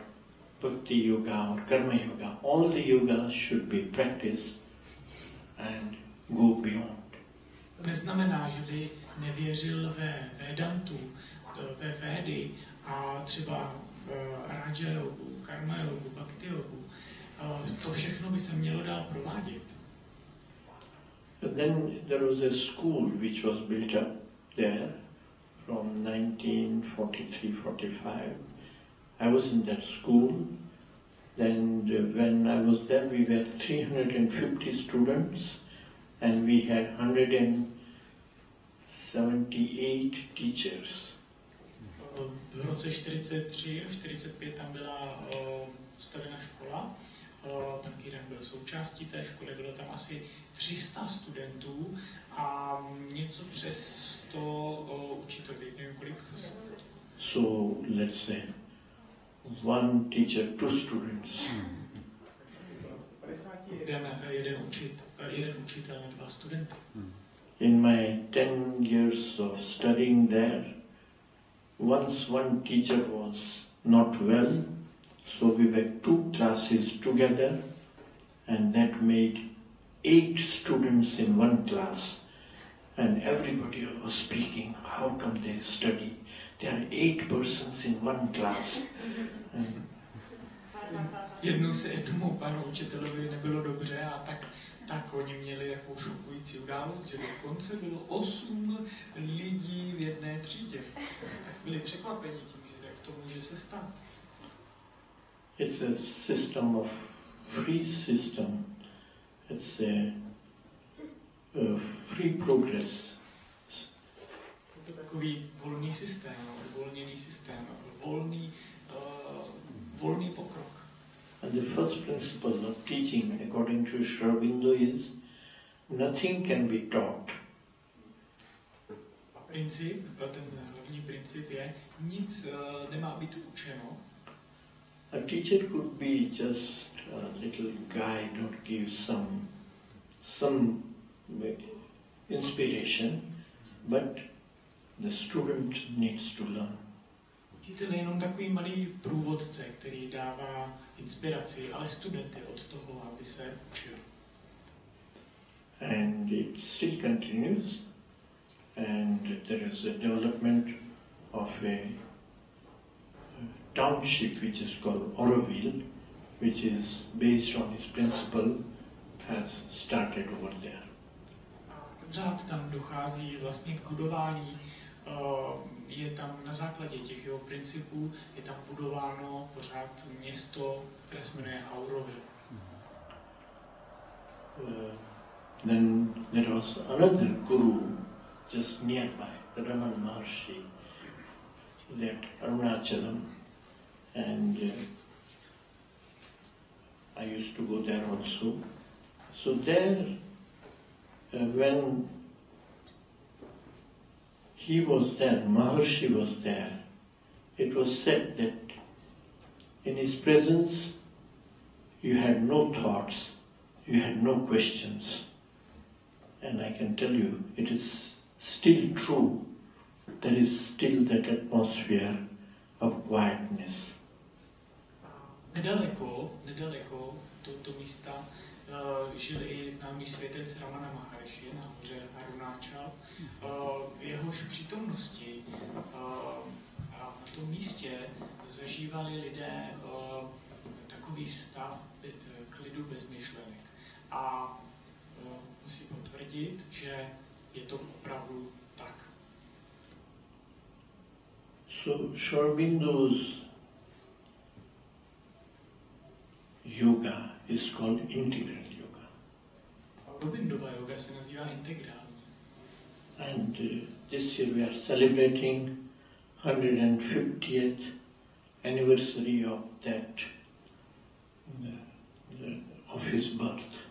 Bhakti Yoga or Karma Yoga. All the yogas should be practiced and go beyond. To neznamená, že by nevěřil ve Vedantu, ve Védy a třeba Raja Yogu, Karma Yogu, Bhakti Yogu. To všechno by se mělo dál provádět. But then there was a school which was built up there from 1943-45. I was in that school. Then when I was there, we were 350 students, and we had 178 teachers. V roce 43 a 45 tam byla postavena škola. Pan Kiran byl součástí té školy, bylo tam asi 300 studentů a něco přes 100 učitelů, nevím kolik. So let's say one teacher, 2 students. Jeden učitel na 2 studenty. In my 10 years of studying there, once one teacher was not well, so we were 2 classes together, and that made 8 students in one class. And everybody was speaking, how come they study? There are 8 persons in one class. Jednou se jednomu panu učitelovi nebylo dobře a tak oni měli takovou šokující událost, že dokonce bylo 8 lidí v jedné třídě. Tak byli překvapeni tím, že jak to může se stát. It's a system of free system. It's a free progress. Je to takový volný systém, uvolněný systém, volný pokrok. And the first principle of teaching according to Shri Aurobindo is nothing can be taught. Ten hlavní princip je, nic nemá být učeno. A teacher could be just a little guide or give some inspiration, but the student needs to learn. Učitel je jenom takový malý průvodce, který dává inspiraci, ale student je od toho, aby se učil. And it still continues, and there is a development of a township which is called Aurobindo, which is based on his principle, has started over there. Pořád tam dochází vlastně k budování, je tam na základě těch jeho principů, je tam budováno pořád město, které se jmenuje Aurobindo. Then there was another guru just nearby, the Raman Maharshi, at Arunachalam, and I used to go there also. So there, when he was there, Maharshi was there, it was said that in his presence you had no thoughts, you had no questions. And I can tell you, it is still true. There is still that atmosphere of quietness. Nedaleko tohoto místa žil i známý světec Ramana Maharshi na hoře Arunachal. V jehož přítomnosti a na tom místě zažívali lidé takový stav klidu bez myšlenek. A musím potvrdit, že je to opravdu tak. So Shri Aurobindo's yoga is called integral yoga. Aurobindova yoga se nazývá integrální. And this year we are celebrating 150th anniversary of that, of his birth.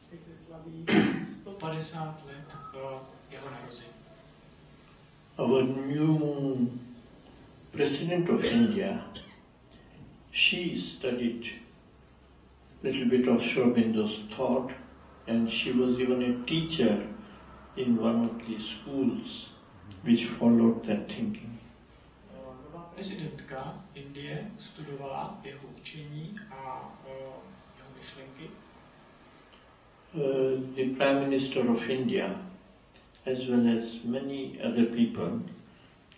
Teď se slaví 150 let jeho narození. Our new President of India, she studied a little bit of Shri Aurobindo's thought, and she was even a teacher in one of the schools which followed that thinking. Nová prezidentka Indie studovala jeho učení a jeho myšlenky. The Prime Minister of India, as well as many other people,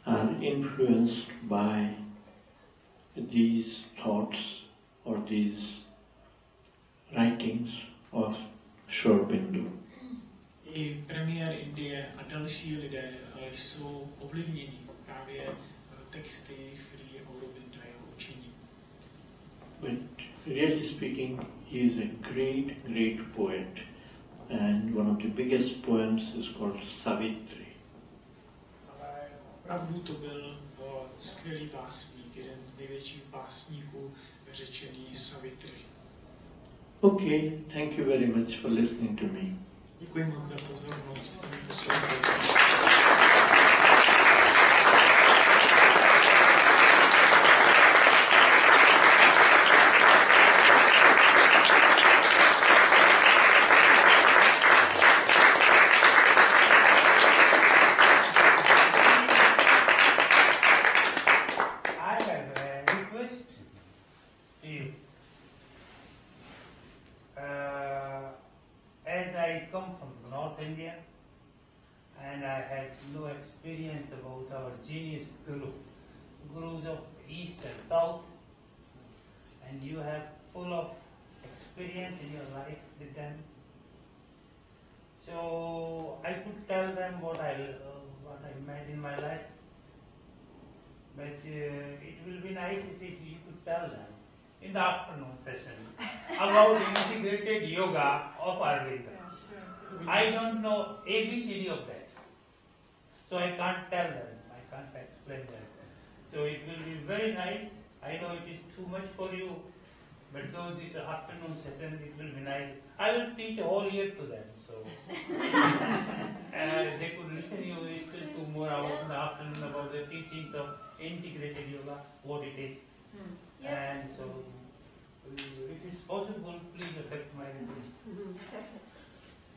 are influenced by these thoughts or these writings of Shri Aurobindo. I premiér Indie a další lidé jsou ovlivněni právě texty Shri Aurobinda a jeho učení. But really speaking, he is a great, great poet, and one of the biggest poems is called Savitri. Ale opravdu to byl skvělý básník, jeden z největších básníků řečený Savitri. Okay, thank you very much for listening to me. Děkuji moc za pozornost, že jste mi poslouchali. I have a request to you. As I come from North India and I had no experience about our genius gurus of East and South, and you have full of experience in your life with them. So I could tell them what I imagine my life, but it will be nice if you could tell them in the afternoon session about integrated yoga of Ayurveda. I don't know ABCD of that, so I can't tell them, I can't explain them. So it will be very nice. I know it is too much for you, but though this afternoon session, it will be nice. I will teach a whole year to them, so they could listen to you still 2 more hours in the afternoon about the teachings of integrated yoga, what it is. And so, if it's possible, please accept my request.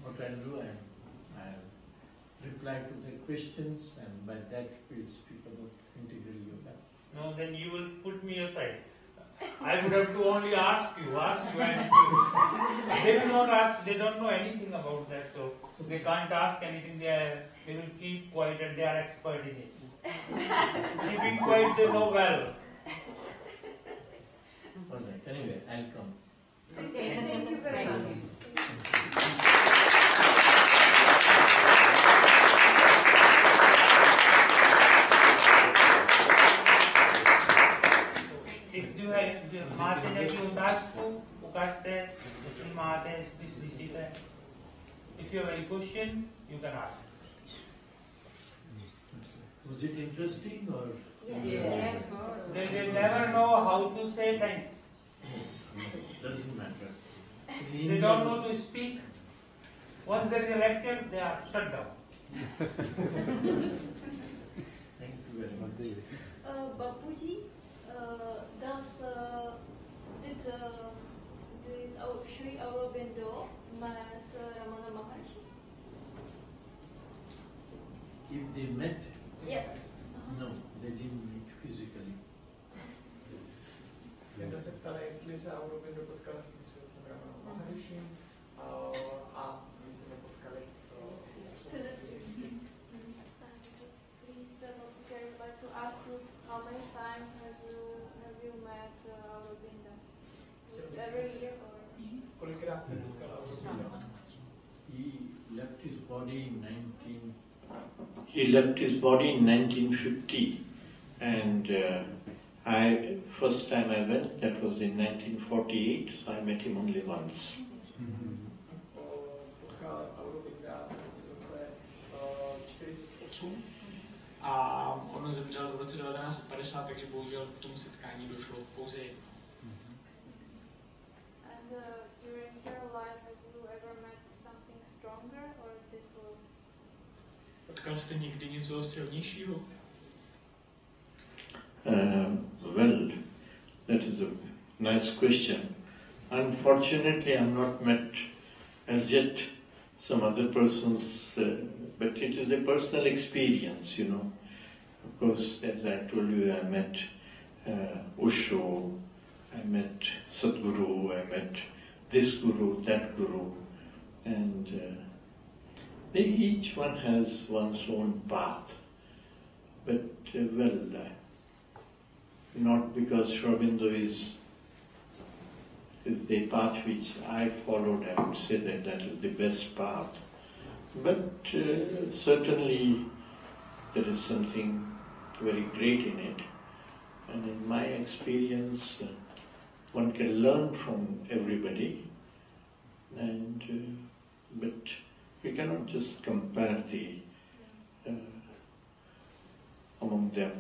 What I'll do, I'll reply to the questions, and by that we'll speak about integral yoga. No, then you will put me aside. I would have to only ask you, and they will not ask, they don't know anything about that, so they can't ask anything, they will keep quiet and they are expert in it. Keeping quiet they know well. All right, anyway, I'll come. Okay, thank you very much. If you have Mate jaise utasku, ukaste, Shri Mate, Shri Sita. If you have any question, you can ask. Was it interesting or? Yes. They never know how to say thanks. Doesn't matter. They don't know to speak. Once there is a lecture, they are shut down. Thank you very much. Bapu Ji, did Shri Aurobindo met Ramana Maharshi? If they met, Yes. no, they didn't meet physically. Lidé se ptali, jestli se Aurobindo potkal s tím svědcem Ramanou Maharishim a oni se nepotkali Physically. Please, Bapu Ji, I would like to ask you how many times have you met Aurobindo? Every year or? Kolikrát jste potkal Aurobindo? He left his body in 1950, and first time I went, that was in 1948, so I met him only once. Potkal Aurobinda v roce 48 a on zemřel v roce 1950, takže bohužel k tomu setkání došlo pouze jednou. And during your life, have you ever met something stronger, or this was? Potkal jste někdy něco silnějšího? Well, that is a nice question. Unfortunately, I've not met as yet some other persons, but it is a personal experience, you know. Of course, as I told you, I met Osho, I met Sadhguru, I met this Guru, that Guru, and each one has one's own path. But not because Shri Aurobindo is the path which I followed, I would say that is the best path. But certainly there is something very great in it. And in my experience, one can learn from everybody, and but we cannot just compare among them.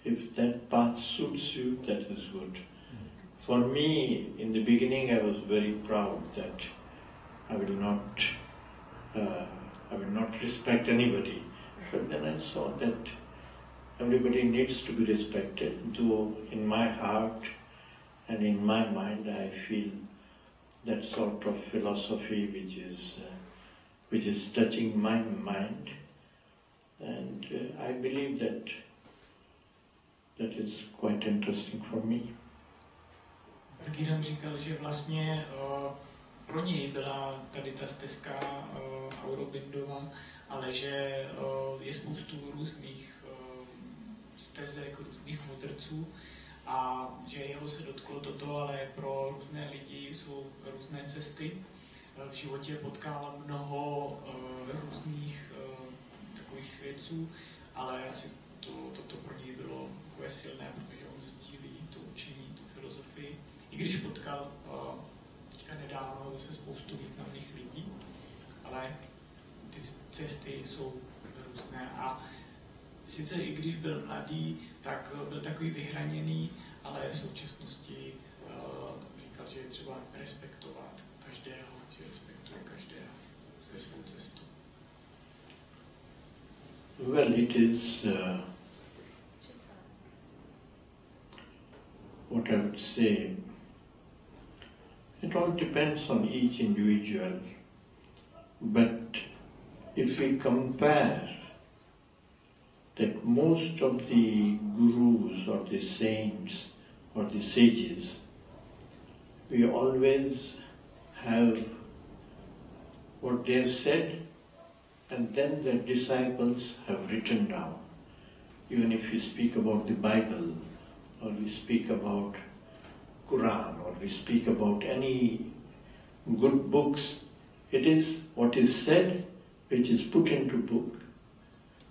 If that path suits you, that is good. For me, in the beginning, I was very proud that I will not respect anybody. But then I saw that everybody needs to be respected, though in my heart and in my mind I feel that sort of philosophy which is touching my mind, and I believe that is quite interesting for me. Kiran říkal, že vlastně pro něj byla tady ta stezka Aurobindova, ale že je spoustu různých stezek, různých mudrců a že jeho se dotklo toto, ale pro různé lidi jsou různé cesty. V životě potkal mnoho různých takových svědců, ale asi toto pro něj bylo takové silné, protože on sdílí to učení, tu filozofii. I když potkal teďka nedávno zase spoustu významných lidí, ale ty cesty jsou různé a sice i když byl mladý, tak byl takový vyhraněný, ale v současnosti říkal, že je třeba respektovat každého, že respektuje každého se svou cestu. Well, it is what I would say. It all depends on each individual. But if we compare that most of the gurus or the saints or the sages, we always have what they have said and then their disciples have written down. even if we speak about the Bible, or we speak about Quran, or we speak about any good books, it is what is said which is put into book,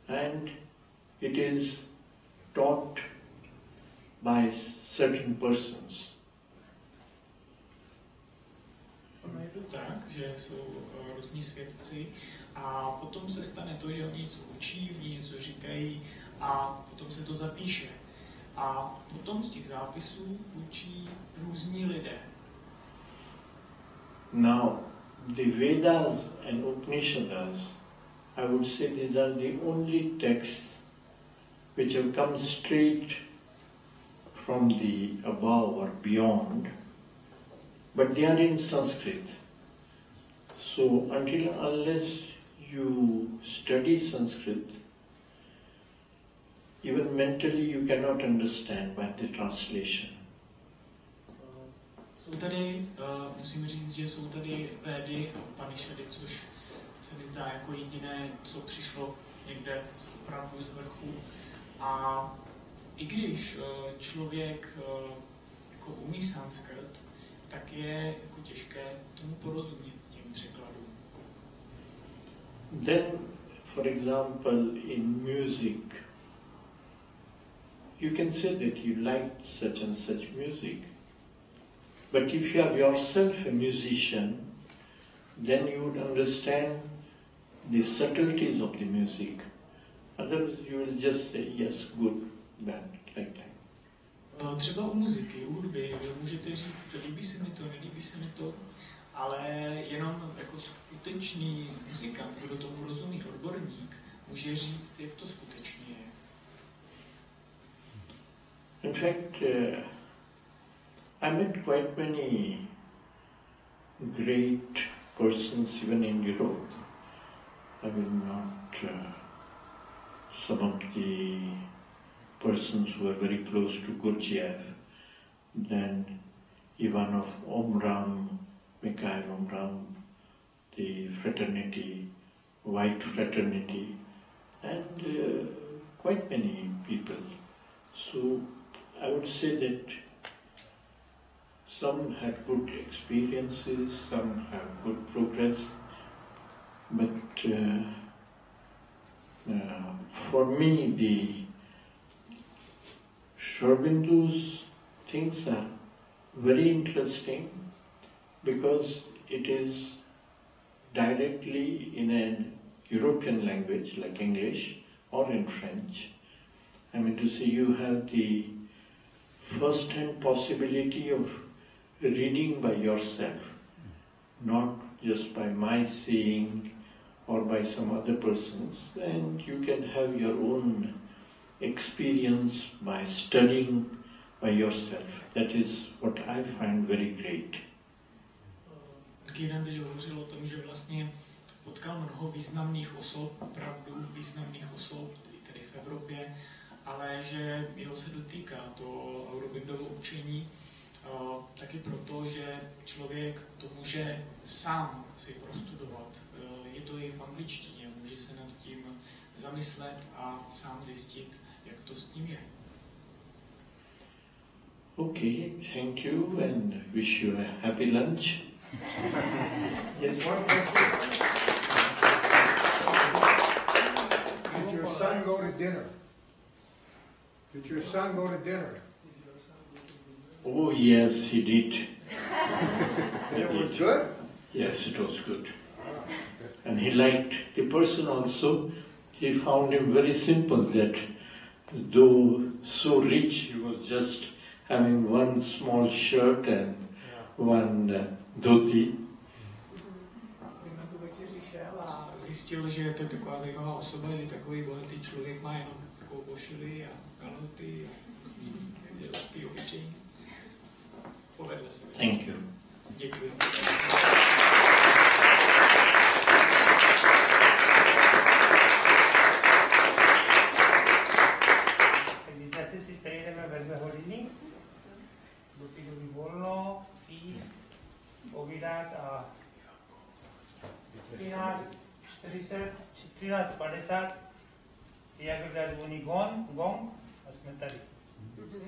and it is taught by certain persons. Ono je to tak, že jsou různí svědci a potom se stane to, že oni něco učí, oni něco říkají a potom se to zapíše. A potom z těch zápisů učí různí lidé. Now, the Vedas and Upanishads, I would say these are the only texts which have come straight from the above or beyond, but they are in Sanskrit. So unless you study Sanskrit, even mentally you cannot understand by the translation. Jsou tady, musím říct, že jsou tady Védy a Upanishady, což se mi zdá jako jediné, co přišlo někde opravdu z vrchu. A i když člověk jako umí sanskrt, tak je jako těžké tomu porozumět těm překladům. Then, for example, in music, you can say that you like such and such music. But if you are yourself a musician, then you would understand the subtleties of the music. Otherwise you will just say yes, good, bad, like that. Třeba u muziky, u hudby, vy můžete říct, líbí se mi to, nelíbí se mi to, ale jenom jako skutečný muzikant, kdo tomu rozumí, odborník, může říct, jak to skutečně je. In fact, I met quite many great persons even in Europe. I mean, not some of the persons who were very close to Gurdjieff, then Ivanov Omram, Mikhail Omram, the fraternity, white fraternity, and quite many people. So I would say that some had good experiences, some have good progress, but for me the Shri Aurobindo's things are very interesting because it is directly in a European language like English or in French. I mean to say you have the first-hand possibility of reading by yourself, not just by my seeing or by some other persons, and you can have your own experience by studying by yourself. That is what I find very great. Kiran teď hovořil o tom, že vlastně potkal mnoho významných osob, opravdu významných osob, tedy v Evropě, ale že jeho se dotýká to Aurobindovo učení taky proto, že člověk to může sám si prostudovat. Je to i v angličtině, může se nad tím zamyslet a sám zjistit, jak to s ním je. Okay, thank you and wish you a happy lunch. Yes. Did your son go to dinner? Did your son go to dinner? Oh yes, he did. And it was good? Yes, it was good. And he liked the person also. He found him very simple that though so rich, he was just having one small shirt and one dhoti. Jsem na tu večeři šel a zjistil, že to je taková zajímavá osoba, že takový bohatý člověk má jenom takovou košili a kalhoty a dělský obyčejný. Povedle se. Thank you. Děkuji. Zase si sejdeme ve 2 hodiny, buď by volno, jíst, povídat a 13:50 je Jak zazvoní gong a jsme tady. Dobře.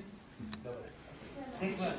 Děkujeme.